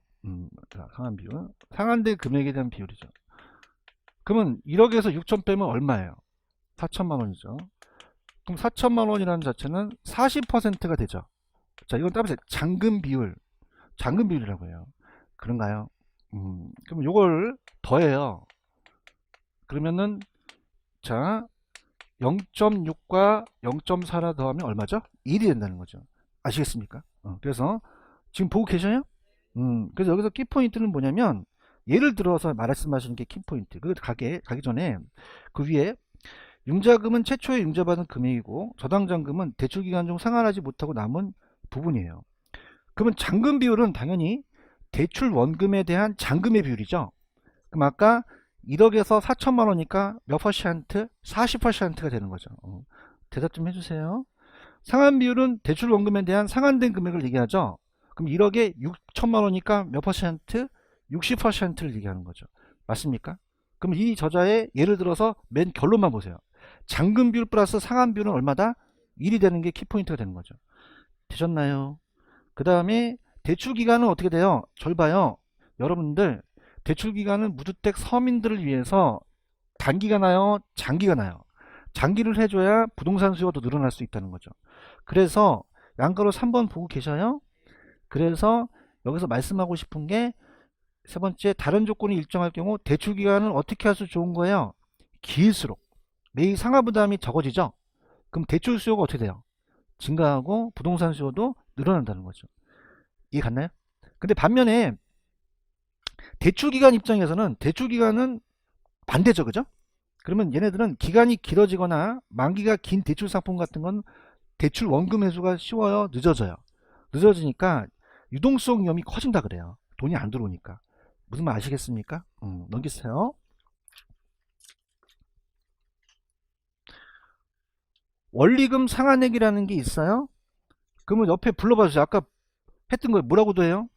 Speaker 1: 상환 비율. 상환된 금액에 대한 비율이죠. 그러면 1억에서 6천 빼면 얼마예요? 4천만 원이죠. 그럼 4천만 원이라는 자체는 40%가 되죠. 자, 이건 따라서 잔금 비율. 잔금 비율이라고 해요. 그런가요? 그럼 요걸 더해요. 그러면은 자 0.6과 0.4라 더하면 얼마죠? 1이 된다는 거죠. 아시겠습니까? 그래서 지금 보고 계셔요? 그래서 여기서 키포인트는 뭐냐면 예를 들어서 말씀하시는 게 키포인트. 그 가기 전에 그 위에 융자금은 최초에 융자받은 금액이고 저당잔금은 대출기간 중 상환하지 못하고 남은 부분이에요. 그러면 잔금 비율은 당연히 대출 원금에 대한 잔금의 비율이죠. 그럼 아까 1억에서 4천만 원이니까 몇 퍼센트? 40%가 되는 거죠. 대답 좀 해주세요. 상환 비율은 대출 원금에 대한 상환된 금액을 얘기하죠. 그럼 1억에 6천만 원이니까 몇 퍼센트? 60%를 얘기하는 거죠. 맞습니까? 그럼 이 저자의 예를 들어서 맨 결론만 보세요. 잔금 비율 플러스 상환 비율은 얼마다? 1이 되는 게 키포인트가 되는 거죠. 되셨나요? 그 다음에 대출 기간은 어떻게 돼요? 절 봐요. 여러분들 대출 기간은 무주택 서민들을 위해서 단기가 나요? 장기가 나요? 장기를 해줘야 부동산 수요가 더 늘어날 수 있다는 거죠. 그래서 양가로 3번 보고 계셔요? 그래서 여기서 말씀하고 싶은 게 세 번째, 다른 조건이 일정할 경우 대출 기간은 어떻게 할수 좋은 거예요? 길수록 매일 상하 부담이 적어지죠. 그럼 대출 수요가 어떻게 돼요? 증가하고 부동산 수요도 늘어난다는 거죠. 이해 갔나요? 근데 반면에 대출 기간 입장에서는 대출 기간은 반대죠. 그죠? 그러면 얘네들은 기간이 길어지거나 만기가 긴 대출 상품 같은 건 대출 원금 회수가 쉬워요? 늦어져요? 늦어지니까 유동성 위험이 커진다 그래요. 돈이 안 들어오니까. 무슨 말 아시겠습니까? 넘기세요. 원리금 상환액이라는 게 있어요. 그러면 옆에 불러봐 주세요. 아까 했던 거예요. 뭐라고도 해요?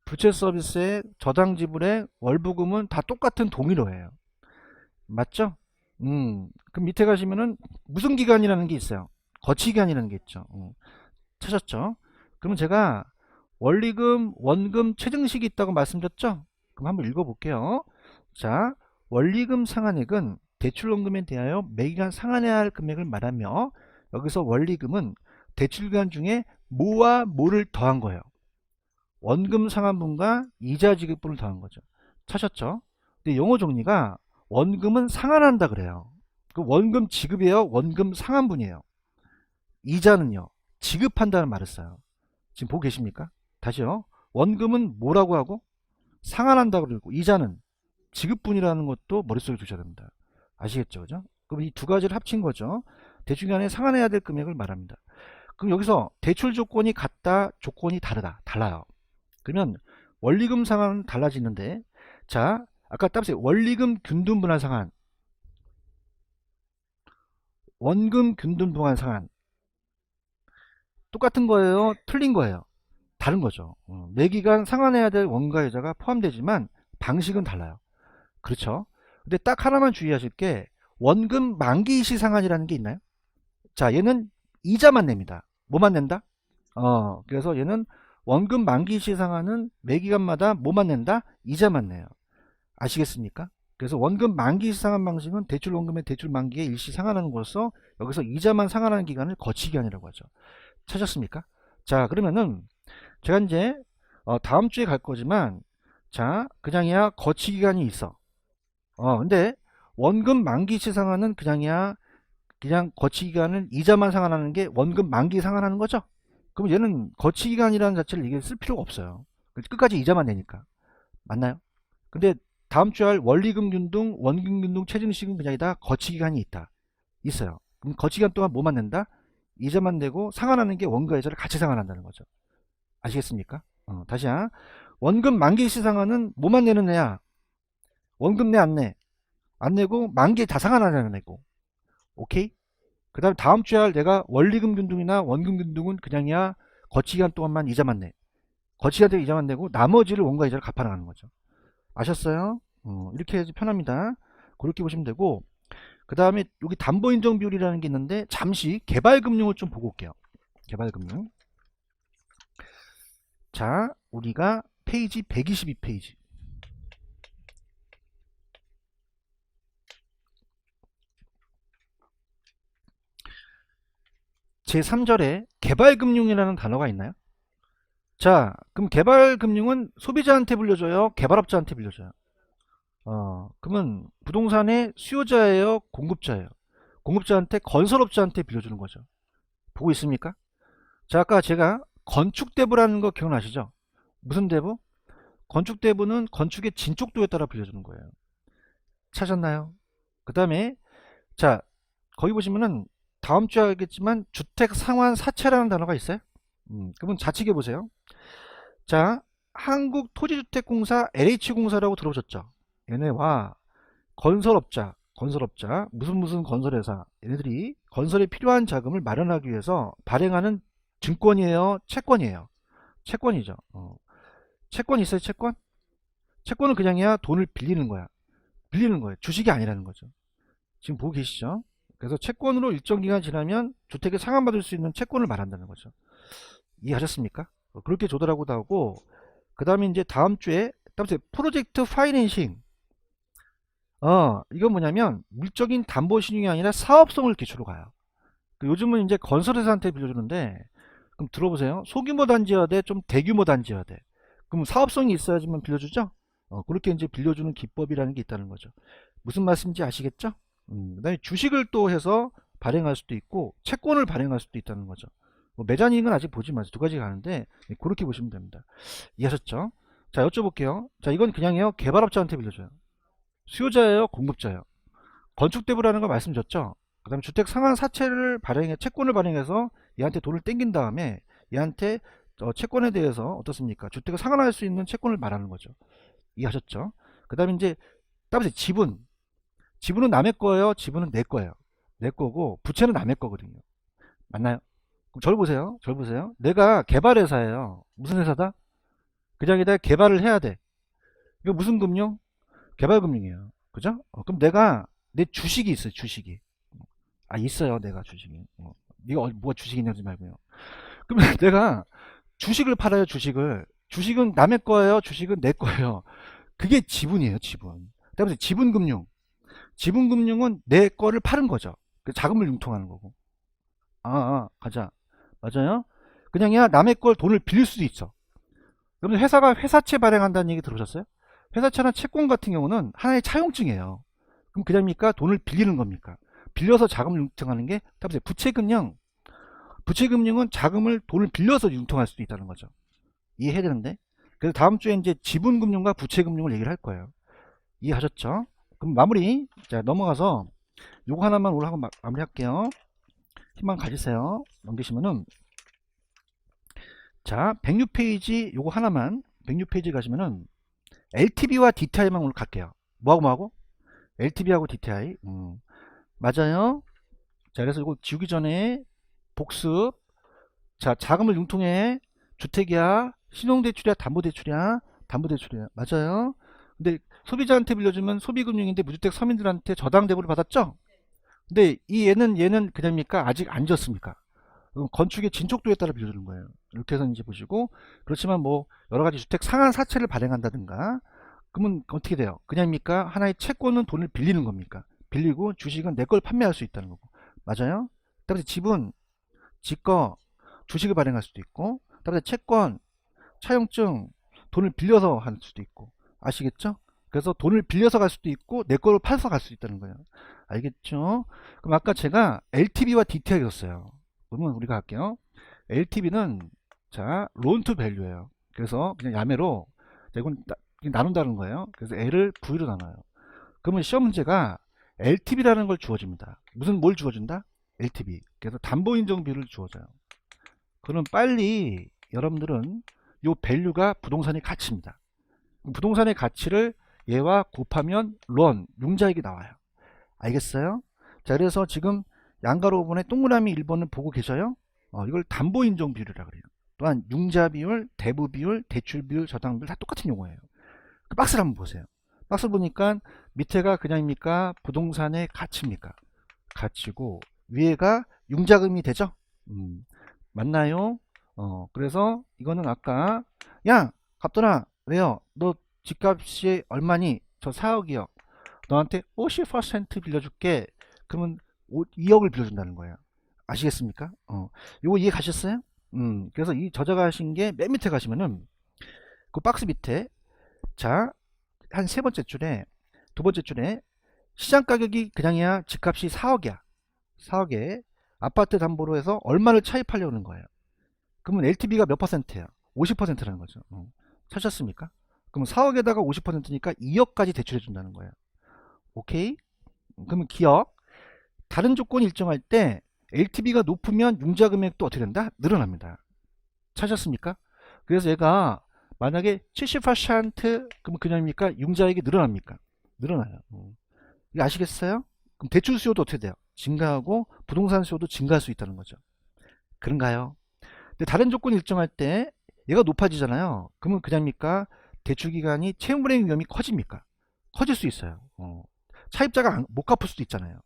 Speaker 1: 부채 서비스의 저당 지불의 월부금은 다 똑같은 동의로 해요. 맞죠? 그 밑에 가시면은 무슨 기간이라는 게 있어요. 거치 기간이라는 게 있죠. 찾았죠? 그러면 제가 원리금, 원금 체증식이 있다고 말씀드렸죠? 그럼 한번 읽어볼게요. 자, 원리금 상환액은 대출원금에 대하여 매기간 상환해야 할 금액을 말하며, 여기서 원리금은 대출기간 중에 뭐와 뭐를 더한 거예요. 원금 상환분과 이자 지급분을 더한 거죠. 찾았죠? 근데 용어 정리가 원금은 상환한다 그래요. 그 원금 지급이에요? 원금 상환분이에요? 이자는요? 지급한다는 말을 써요. 지금 보고 계십니까? 다시요. 원금은 뭐라고 하고 상환한다 그러고, 이자는 지급분이라는 것도 머릿속에 두셔야 됩니다. 아시겠죠? 그죠? 그럼 이 두 가지를 합친 거죠. 대출기간에 상환해야 될 금액을 말합니다. 그럼 여기서 대출 조건이 같다, 조건이 다르다, 달라요. 그러면 원리금 상환은 달라지는데, 자, 아까 따보세요. 원리금 균등 분할 상환, 원금 균등 분할 상환 똑같은 거예요? 틀린 거예요? 다른 거죠. 매기간 상환해야 될 원가 이자가 포함되지만 방식은 달라요. 그렇죠? 근데 딱 하나만 주의하실 게, 원금 만기 시 상환이라는 게 있나요? 자, 얘는 이자만 냅니다. 뭐만 낸다? 그래서 얘는 원금 만기 시 상환은 매기간마다 뭐만 낸다? 이자만 내요. 아시겠습니까? 그래서 원금 만기 시 상환 방식은 대출 원금의 대출 만기에 일시 상환하는 것으로서, 여기서 이자만 상환하는 기간을 거치기간이라고 하죠. 찾았습니까? 자, 그러면은 제가 이제 다음 주에 갈 거지만, 자, 그냥이야 거치기간이 있어. 근데 원금 만기 시 상환은 그냥이야, 그냥 거치기간은 이자만 상환하는 게 원금 만기 상환하는 거죠. 그럼 얘는 거치기간이라는 자체를 이게 쓸 필요가 없어요. 끝까지 이자만 내니까. 맞나요? 근데 다음 주 할 원리금 균등, 원금 균등 체증식은 그냥 다 거치기간이 있다. 있어요. 그럼 거치기간 동안 뭐만 낸다? 이자만 내고 상환하는 게 원가 이자를 같이 상환한다는 거죠. 아시겠습니까? 다시야. 원금 만기 시 상환은 뭐만 내는 애야? 원금 내 안 내? 안 내고 만기 다 상환하는 애고. 오케이? 그 다음에 다음 주에 할 내가 원리금 균등이나 원금 균등은 그냥이야 거치기간 동안만 이자만 내. 거치기간 동안 이자만 내고 나머지를 원가 이자를 갚아나가는 거죠. 아셨어요? 이렇게 해서 편합니다. 그렇게 보시면 되고, 그 다음에 여기 담보인정 비율이라는 게 있는데, 잠시 개발금융을 좀 보고 올게요. 개발금융. 자, 우리가 페이지 122페이지. 제3절에 개발금융이라는 단어가 있나요? 자, 그럼 개발금융은 소비자한테 빌려줘요? 개발업자한테 빌려줘요? 그러면 부동산의 수요자예요? 공급자예요? 공급자한테, 건설업자한테 빌려주는 거죠. 보고 있습니까? 자, 아까 제가 건축대부라는 거 기억나시죠? 무슨 대부? 건축대부는 건축의 진척도에 따라 빌려주는 거예요. 찾았나요? 그 다음에, 자, 거기 보시면은 다음 주에 알겠지만 주택 상환 사채라는 단어가 있어요. 그러면 좌측에 보세요. 자, 한국토지주택공사 LH공사라고 들어보셨죠? 얘네와 건설업자 무슨 건설회사, 얘네들이 건설에 필요한 자금을 마련하기 위해서 발행하는 증권이에요, 채권이에요? 채권이죠. 채권 있어요? 채권? 채권은 그냥이야 돈을 빌리는 거야. 빌리는 거예요. 주식이 아니라는 거죠. 지금 보고 계시죠? 그래서 채권으로 일정 기간 지나면 주택에 상환받을 수 있는 채권을 말한다는 거죠. 이해하셨습니까? 그렇게 조달하고도 하고, 그 다음에 이제 다음 주에 프로젝트 파이낸싱. 이건 뭐냐면 물적인 담보 신용이 아니라 사업성을 기초로 가요. 요즘은 이제 건설회사한테 빌려주는데, 그럼 들어보세요. 소규모 단지여야 돼? 좀 대규모 단지여야 돼? 그럼 사업성이 있어야지만 빌려주죠? 그렇게 이제 빌려주는 기법이라는 게 있다는 거죠. 무슨 말씀인지 아시겠죠? 그 다음에 주식을 또 해서 발행할 수도 있고, 채권을 발행할 수도 있다는 거죠. 매자이익은 아직 보지 마세요. 두 가지 가는데, 그렇게 보시면 됩니다. 이해하셨죠? 자, 여쭤볼게요. 자, 이건 그냥요, 개발업자한테 빌려줘요. 수요자예요? 공급자예요? 건축대부라는 거 말씀드렸죠? 그 다음에 주택 상환 사채를 발행해, 채권을 발행해서 얘한테 돈을 땡긴 다음에 얘한테 채권에 대해서 어떻습니까? 주택을 상환할 수 있는 채권을 말하는 거죠. 이해하셨죠? 그 다음에 이제 따라서 지분은 남의 거예요? 지분은 내 거예요? 내 거고, 부채는 남의 거거든요. 맞나요? 그럼 절 보세요. 절 보세요. 내가 개발회사예요. 무슨 회사다? 그냥 내가 개발을 해야 돼. 이거 무슨 금융? 개발금융이에요. 그죠? 그럼 내가 내 주식이 있어요. 주식이. 아 있어요. 내가 주식이. 네가 뭐가 주식이 있냐지 말고요. 그러면 내가 주식을 팔아요. 주식을. 주식은 남의 거예요. 주식은 내 거예요. 그게 지분이에요. 지분. 그다음에 지분금융. 지분금융은 내 거를 파는 거죠. 그 자금을 융통하는 거고. 가자. 맞아요? 그냥 야 남의 걸 돈을 빌릴 수도 있어. 그러면 회사가 회사채 발행한다는 얘기 들으셨어요? 회사채나 채권 같은 경우는 하나의 차용증이에요. 그럼 그냥입니까? 돈을 빌리는 겁니까? 빌려서 자금을 융통하는 게 부채금융. 부채금융은 자금을 돈을 빌려서 융통할 수도 있다는 거죠. 이해해야 되는데. 그래서 다음 주에 이제 지분금융과 부채금융을 얘기를 할 거예요. 이해하셨죠? 그럼 마무리. 자 넘어가서 요거 하나만 오늘 하고 마무리할게요. 힘만 가지세요. 넘기시면은 자 106페이지 요거 하나만 106페이지 가시면은 LTV와 DTI만 오늘 갈게요. 뭐하고 LTV하고 DTI. 맞아요. 자 그래서 이거 지우기 전에 복습. 자 자금을 융통해. 주택이야 신용대출이야 담보대출이야 담보대출이야. 맞아요. 근데 소비자한테 빌려주면 소비금융인데 무주택 서민들한테 저당 대부를 받았죠. 근데 이 얘는 그냥입니까? 아직 안 졌습니까? 건축의 진척도에 따라 빌려주는 거예요. 이렇게 해서 이제 보시고. 그렇지만 뭐 여러가지 주택 상한 사채를 발행한다든가 그러면 어떻게 돼요? 그냥입니까? 하나의 채권은 돈을 빌리는 겁니까? 빌리고 주식은 내 걸 판매할 수 있다는 거고. 맞아요? 그다음에 지분, 지거, 주식을 발행할 수도 있고, 그다음에 채권, 차용증, 돈을 빌려서 할 수도 있고. 아시겠죠? 그래서 돈을 빌려서 갈 수도 있고 내 거를 팔아서 갈 수 있다는 거예요. 알겠죠? 그럼 아까 제가 LTV와 DTI 였어요. 그러면 우리가 할게요. LTV는 자 론 투 밸류예요. 그래서 그냥 야매로 이건 나눈다는 거예요. 그래서 L을 V로 나눠요. 그러면 시험 문제가 LTV라는 걸 주어집니다. 뭘 주어준다? LTV. 그래서 담보인정 비율을 주어져요. 그럼 빨리 여러분들은 요 밸류가 부동산의 가치입니다. 부동산의 가치를 얘와 곱하면 론, 융자액이 나와요. 알겠어요? 자 그래서 지금 양가로 부분에 동그라미 1번을 보고 계셔요? 이걸 담보인정 비율이라 그래요. 또한 융자 비율, 대부 비율, 대출 비율, 저당 비율 다 똑같은 용어예요. 그 박스를 한번 보세요. 박스 보니까 밑에가 그냥입니까? 부동산의 가치입니까? 가치고 위에가 융자금이 되죠? 맞나요? 그래서 이거는 아까 야 갑돌아 왜요? 너 집값이 얼마니? 저 4억이요. 너한테 50% 빌려줄게. 그러면 2억을 빌려준다는 거예요. 아시겠습니까? 요거 이해 가셨어요? 그래서 이 저자가하신 게 맨 밑에 가시면은 그 박스 밑에 자 한 세 번째 줄에 두 번째 줄에 시장 가격이 그냥이야 집값이 4억이야. 4억에 아파트 담보로 해서 얼마를 차입하려는 거예요. 그러면 LTV가 몇 퍼센트예요? 50%라는 거죠. 찾았습니까? 그럼 4억에다가 50%니까 2억까지 대출해 준다는 거예요. 오케이? 그러면 기억. 다른 조건이 일정할 때 LTV가 높으면 융자 금액도 어떻게 된다? 늘어납니다. 찾았습니까? 그래서 얘가 만약에 70% 그러면 그냥입니까? 융자액이 늘어납니까? 늘어나요. 이거 아시겠어요? 그럼 대출 수요도 어떻게 돼요? 증가하고 부동산 수요도 증가할 수 있다는 거죠. 그런가요? 근데 다른 조건이 일정할 때 얘가 높아지잖아요. 그러면 그냥입니까? 대출 기간이 채무 불이행 위험이 커집니까? 커질 수 있어요. 차입자가 못 갚을 수도 있잖아요.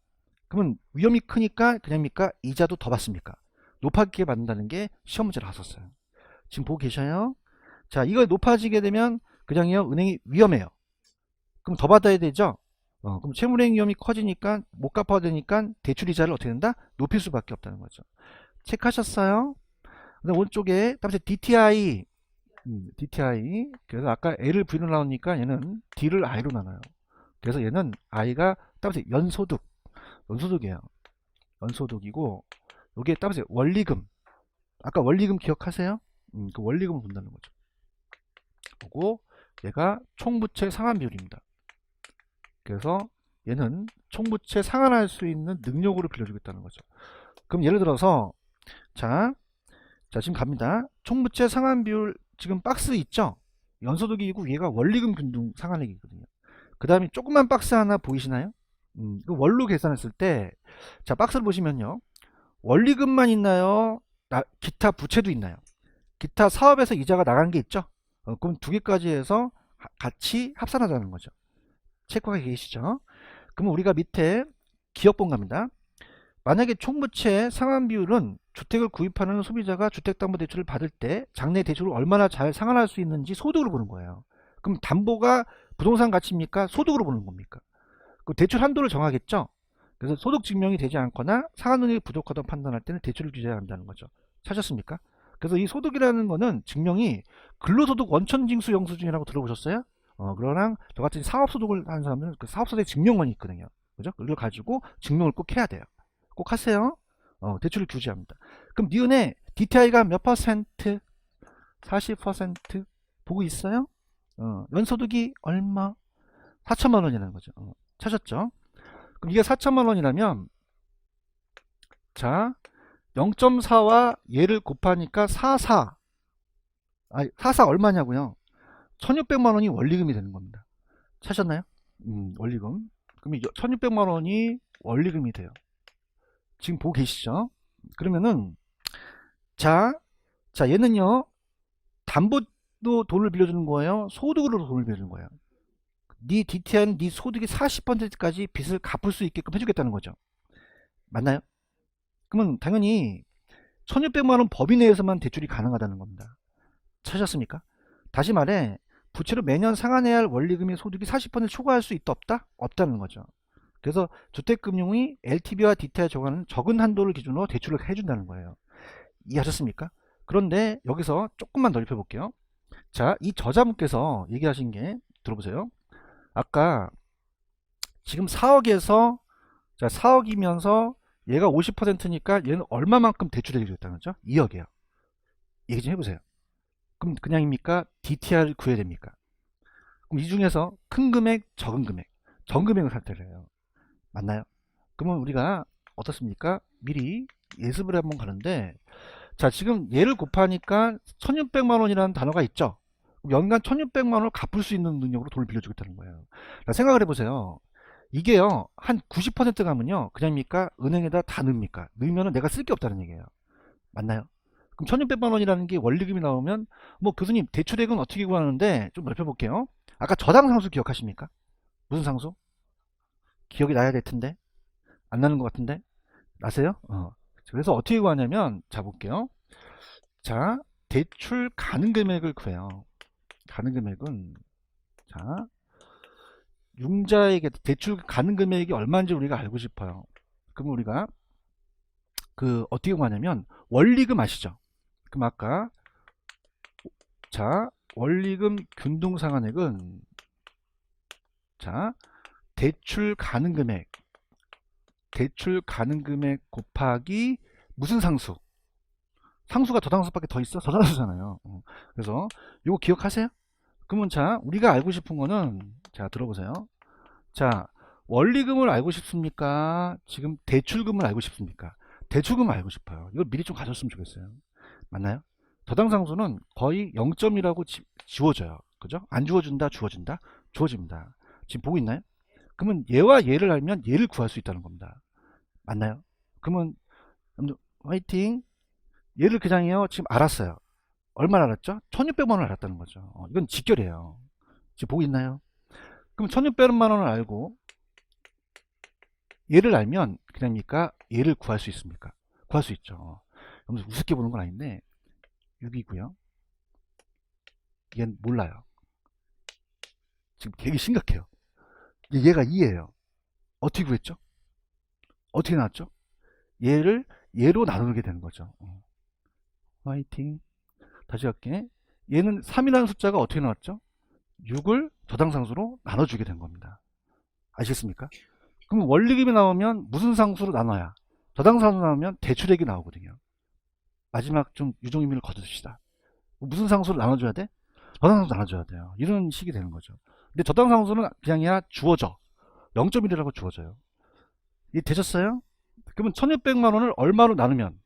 Speaker 1: 그러면 위험이 크니까 그냥입니까? 이자도 더 받습니까? 높아지게 만든다는 게 시험 문제를 하셨어요. 지금 보고 계셔요? 자, 이거 높아지게 되면 그냥요 은행이 위험해요. 그럼 더 받아야 되죠? 그럼 채무불이행 위험이 커지니까 못 갚아야 되니까 대출 이자를 어떻게 된다? 높일 수밖에 없다는 거죠. 체크하셨어요? 그다음 오른쪽에 다음에 DTI, DTI. 그래서 아까 L을 V로 나오니까 얘는 D를 I로 나눠요. 그래서 얘는 I가 따라서 연소득이에요. 연소득이고 여기에 따라서 원리금. 아까 원리금 기억하세요? 그 원리금을 본다는 거죠. 보고 얘가 총부채 상환 비율입니다. 그래서 얘는 총부채 상환할 수 있는 능력으로 빌려주겠다는 거죠. 그럼 예를 들어서 자 지금 갑니다. 총부채 상환 비율 지금 박스 있죠? 연소득이고 얘가 원리금 균등 상환액이거든요. 그 다음에 조그만 박스 하나 보이시나요? 그 월로 계산했을 때 자 박스를 보시면요. 원리금만 있나요? 기타 부채도 있나요? 기타 사업에서 이자가 나간 게 있죠? 그럼 두 개까지 해서 같이 합산하자는 거죠. 체크하게 계시죠? 그러면 우리가 밑에 기업본 갑니다. 만약에 총부채의 상환 비율은 주택을 구입하는 소비자가 주택담보대출을 받을 때 장래 대출을 얼마나 잘 상환할 수 있는지 소득으로 보는 거예요. 그럼 담보가 부동산 가치입니까? 소득으로 보는 겁니까? 그 대출 한도를 정하겠죠? 그래서 소득 증명이 되지 않거나 상환 능력이 부족하다고 판단할 때는 대출을 규제해야 한다는 거죠. 찾았습니까? 그래서 이 소득이라는 거는 증명이 근로소득 원천징수 영수증이라고 들어보셨어요? 그러랑 저같이 사업소득을 하는 사람들은 그 사업소득의 증명만이 있거든요. 그죠? 그걸 가지고 증명을 꼭 해야 돼요. 꼭 하세요. 대출을 규제합니다. 그럼 니은의 DTI가 몇 퍼센트? 40% 보고 있어요? 연소득이 얼마? 4천만 원이라는 거죠. 찾았죠? 그럼 이게 4천만 원이라면 자 0.4와 얘를 곱하니까 44. 44 얼마냐고요? 1600만 원이 원리금이 되는 겁니다. 찾았나요? 원리금. 그럼 1600만 원이 원리금이 돼요. 지금 보고 계시죠? 그러면은 자 얘는요 담보도 돈을 빌려주는 거예요, 소득으로 돈을 빌려주는 거예요. 네 DTI는 네 소득의 40%까지 빚을 갚을 수 있게끔 해주겠다는 거죠. 맞나요? 그러면 당연히 1600만원 범위 내에서만 대출이 가능하다는 겁니다. 찾았습니까? 다시 말해 부채로 매년 상환해야 할 원리금의 소득이 40% 초과할 수 있다 없다? 없다는 거죠. 그래서 주택금융이 LTV와 DTI 정하는 적은 한도를 기준으로 대출을 해준다는 거예요. 이해하셨습니까? 그런데 여기서 조금만 넓혀 볼게요. 자, 이 저자분께서 얘기하신 게 들어보세요. 아까 지금 4억에서 자 4억이면서 얘가 50%니까 얘는 얼마만큼 대출해 주겠다는 거죠? 2억이에요. 얘기 좀 해보세요. 그럼 그냥입니까? DTR을 구해야 됩니까? 그럼 이 중에서 큰 금액, 적은 금액, 전 금액을 선택을 해요. 맞나요? 그러면 우리가 어떻습니까? 미리 예습을 한번 가는데 자 지금 얘를 곱하니까 1600만 원이라는 단어가 있죠? 연간 1600만 원을 갚을 수 있는 능력으로 돈을 빌려주겠다는 거예요. 생각을 해보세요. 이게요 한 90% 가면요 그냥입니까? 은행에다 다 넣습니까? 넣으면 내가 쓸 게 없다는 얘기예요. 맞나요? 그럼 1600만 원이라는 게 원리금이 나오면 뭐 교수님 대출액은 어떻게 구하는데 좀 넓혀볼게요. 아까 저당상수 기억하십니까? 무슨 상수? 기억이 나야 될 텐데 안 나는 것 같은데 나세요? 그래서 어떻게 구하냐면 자 볼게요. 자 대출 가능 금액을 구해요. 가능 금액은 자 융자에게 대출 가능 금액이 얼마인지 우리가 알고 싶어요. 그럼 우리가 그 어떻게 구하냐면 원리금 아시죠? 그럼 아까 자 원리금 균등상환액은 자 대출 가능 금액 곱하기 무슨 상수? 상수가 저당수밖에 더 있어? 저당수잖아요. 그래서 이거 기억하세요? 그러면 자 우리가 알고 싶은 거는 자 들어보세요. 자 원리금을 알고 싶습니까? 지금 대출금을 알고 싶습니까? 대출금을 알고 싶어요. 이걸 미리 좀 가졌으면 좋겠어요. 맞나요? 저당상수는 거의 0점이라고 지워져요. 그죠? 안 주어준다, 주어진다, 주어집니다. 지금 보고 있나요? 그러면 얘와 얘를 알면 얘를 구할 수 있다는 겁니다. 맞나요? 그러면 화이팅. 얘를 그냥요 지금 알았어요. 얼마나 알았죠? 1600만 원을 알았다는 거죠. 이건 직결이에요. 지금 보고 있나요? 그럼 1600만 원을 알고 얘를 알면 그냥입니까? 얘를 구할 수 있습니까? 구할 수 있죠. 그러면서 우습게 보는 건 아닌데 6이고요. 얘는 몰라요. 지금 되게 심각해요. 얘가 2예요. 어떻게 구했죠? 어떻게 나왔죠? 얘를 얘로 나누게 되는 거죠. 화이팅. 다시 할게. 얘는 3이라는 숫자가 어떻게 나왔죠? 6을 저당상수로 나눠주게 된 겁니다. 아시겠습니까? 그럼 원리금이 나오면 무슨 상수로 나눠야? 저당상수 나오면 대출액이 나오거든요. 마지막 좀 유종의미를 거두시다. 무슨 상수를 나눠줘야 돼? 저당상수 나눠줘야 돼요. 이런 식이 되는 거죠. 근데 저당상수는 그냥이야 주어져. 0.1이라고 주어져요. 이 되셨어요? 그러면 1600만 원을 얼마로 나누면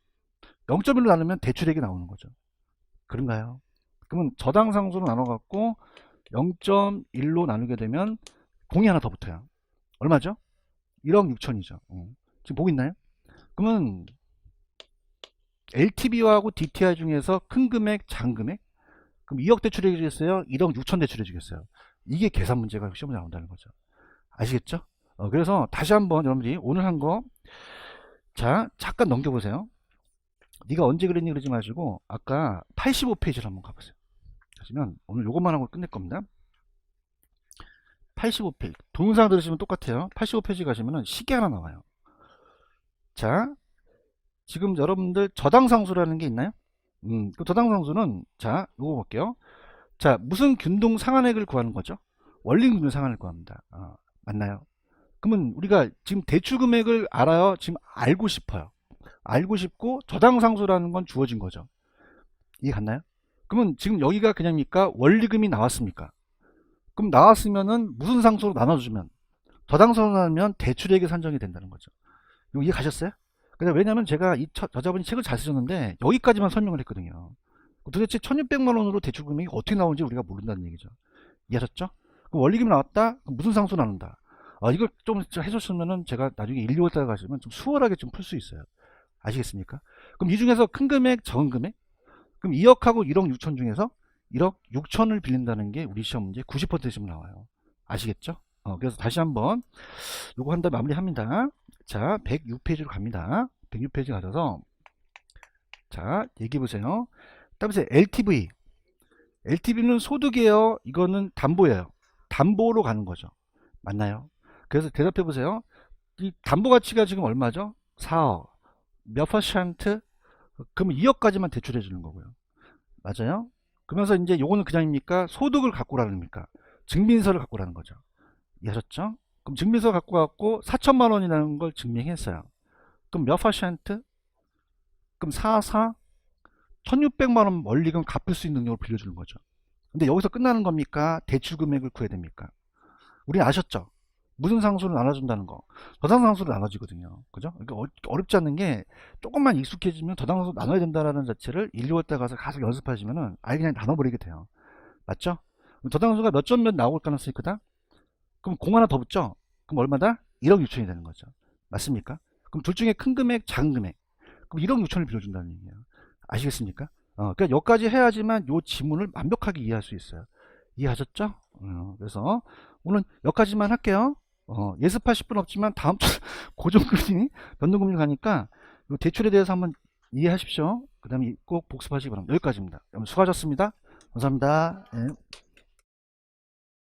Speaker 1: 0.1로 나누면 대출액이 나오는 거죠. 그런가요? 그러면 저당상수로 나눠갖고 0.1로 나누게 되면 공이 하나 더 붙어요. 얼마죠? 1억 6천이죠. 지금 보고 있나요? 그러면 LTV하고 DTI 중에서 큰 금액, 작은 금액? 그럼 2억 대출해 주겠어요? 1억 6천 대출해 주겠어요? 이게 계산 문제가 시험에 나온다는 거죠. 아시겠죠? 그래서 다시 한번 여러분들이 오늘 한 거, 자, 잠깐 넘겨보세요. 네가 언제 그랬니 그러지 마시고, 아까 85페이지를 한번 가보세요. 하시면 오늘 요것만 하고 끝낼 겁니다. 85페이지. 동영상 들으시면 똑같아요. 85페이지 가시면은 시계 하나 나와요. 자, 지금 여러분들 저당상수라는 게 있나요? 그 저당상수는, 자, 요거 볼게요. 자, 무슨 균등 상환액을 구하는 거죠? 원리 균등 상환을 구합니다. 맞나요? 그러면 우리가 지금 대출 금액을 알아요? 지금 알고 싶어요. 알고 싶고 저당상수라는 건 주어진 거죠. 이해 갔나요? 그러면 지금 여기가 그냥입니까? 원리금이 나왔습니까? 그럼 나왔으면은 무슨 상수로 나눠주면 저당상수로 나누면 대출액이 산정이 된다는 거죠. 이거 이해 가셨어요? 왜냐면 제가 이 저자분이 책을 잘 쓰셨는데 여기까지만 설명을 했거든요. 도대체 1600만 원으로 대출 금액이 어떻게 나오는지 우리가 모른다는 얘기죠. 이해하셨죠? 그럼 원리금이 나왔다? 그럼 무슨 상수 나눈다? 이걸 좀 해주셨으면은 제가 나중에 1, 2월 달 가시면 좀 수월하게 좀 풀 수 있어요. 아시겠습니까? 그럼 이 중에서 큰 금액, 적은 금액? 그럼 2억하고 1억 6천 중에서 1억 6천을 빌린다는 게 우리 시험 문제 90% 시험 나와요. 아시겠죠? 그래서 다시 한번 요거 한 다음에 마무리합니다. 자, 106페이지로 갑니다. 106페이지 가셔서 자, 얘기해 보세요. 따보세요. LTV. LTV는 소득이에요. 이거는 담보예요. 담보로 가는 거죠. 맞나요? 그래서 대답해 보세요. 이 담보 가치가 지금 얼마죠? 4억. 몇 퍼센트? 그럼 2억까지만 대출해 주는 거고요. 맞아요? 그러면서 이제 요거는 그냥입니까? 소득을 갖고 라는입니까? 증빙서를 갖고 라는 거죠. 이해하셨죠? 그럼 증빙서 갖고 갖고 4천만 원이라는 걸 증명했어요. 그럼 몇 퍼센트? 그럼 1600만 원 원리금 갚을 수 있는 능력을 빌려주는 거죠. 근데 여기서 끝나는 겁니까? 대출 금액을 구해야 됩니까? 우리 아셨죠? 무슨 상수를 나눠준다는 거. 저당상수를 나눠지거든요. 그죠? 그러니까 어렵지 않는 게 조금만 익숙해지면 저당상수 나눠야 된다는 자체를 1, 2월 때 가서 계속 연습하시면은 아예 그냥 나눠버리게 돼요. 맞죠? 저당상수가 몇 점 몇 나올 가능성이 크다? 그럼 공 하나 더 붙죠? 그럼 얼마다? 1억 6천이 되는 거죠. 맞습니까? 그럼 둘 중에 큰 금액, 작은 금액. 그럼 1억 6천을 빌려준다는 얘기예요. 아시겠습니까? 그러니까 여기까지 해야지만 요 지문을 완벽하게 이해할 수 있어요. 이해하셨죠? 그래서 오늘 여기까지만 할게요. 예습하실 분 없지만 다음 주 고정금리, 변동금리 가니까 요 대출에 대해서 한번 이해하십시오. 그 다음에 꼭 복습하시기 바랍니다. 여기까지입니다. 여러분 수고하셨습니다. 감사합니다. 예.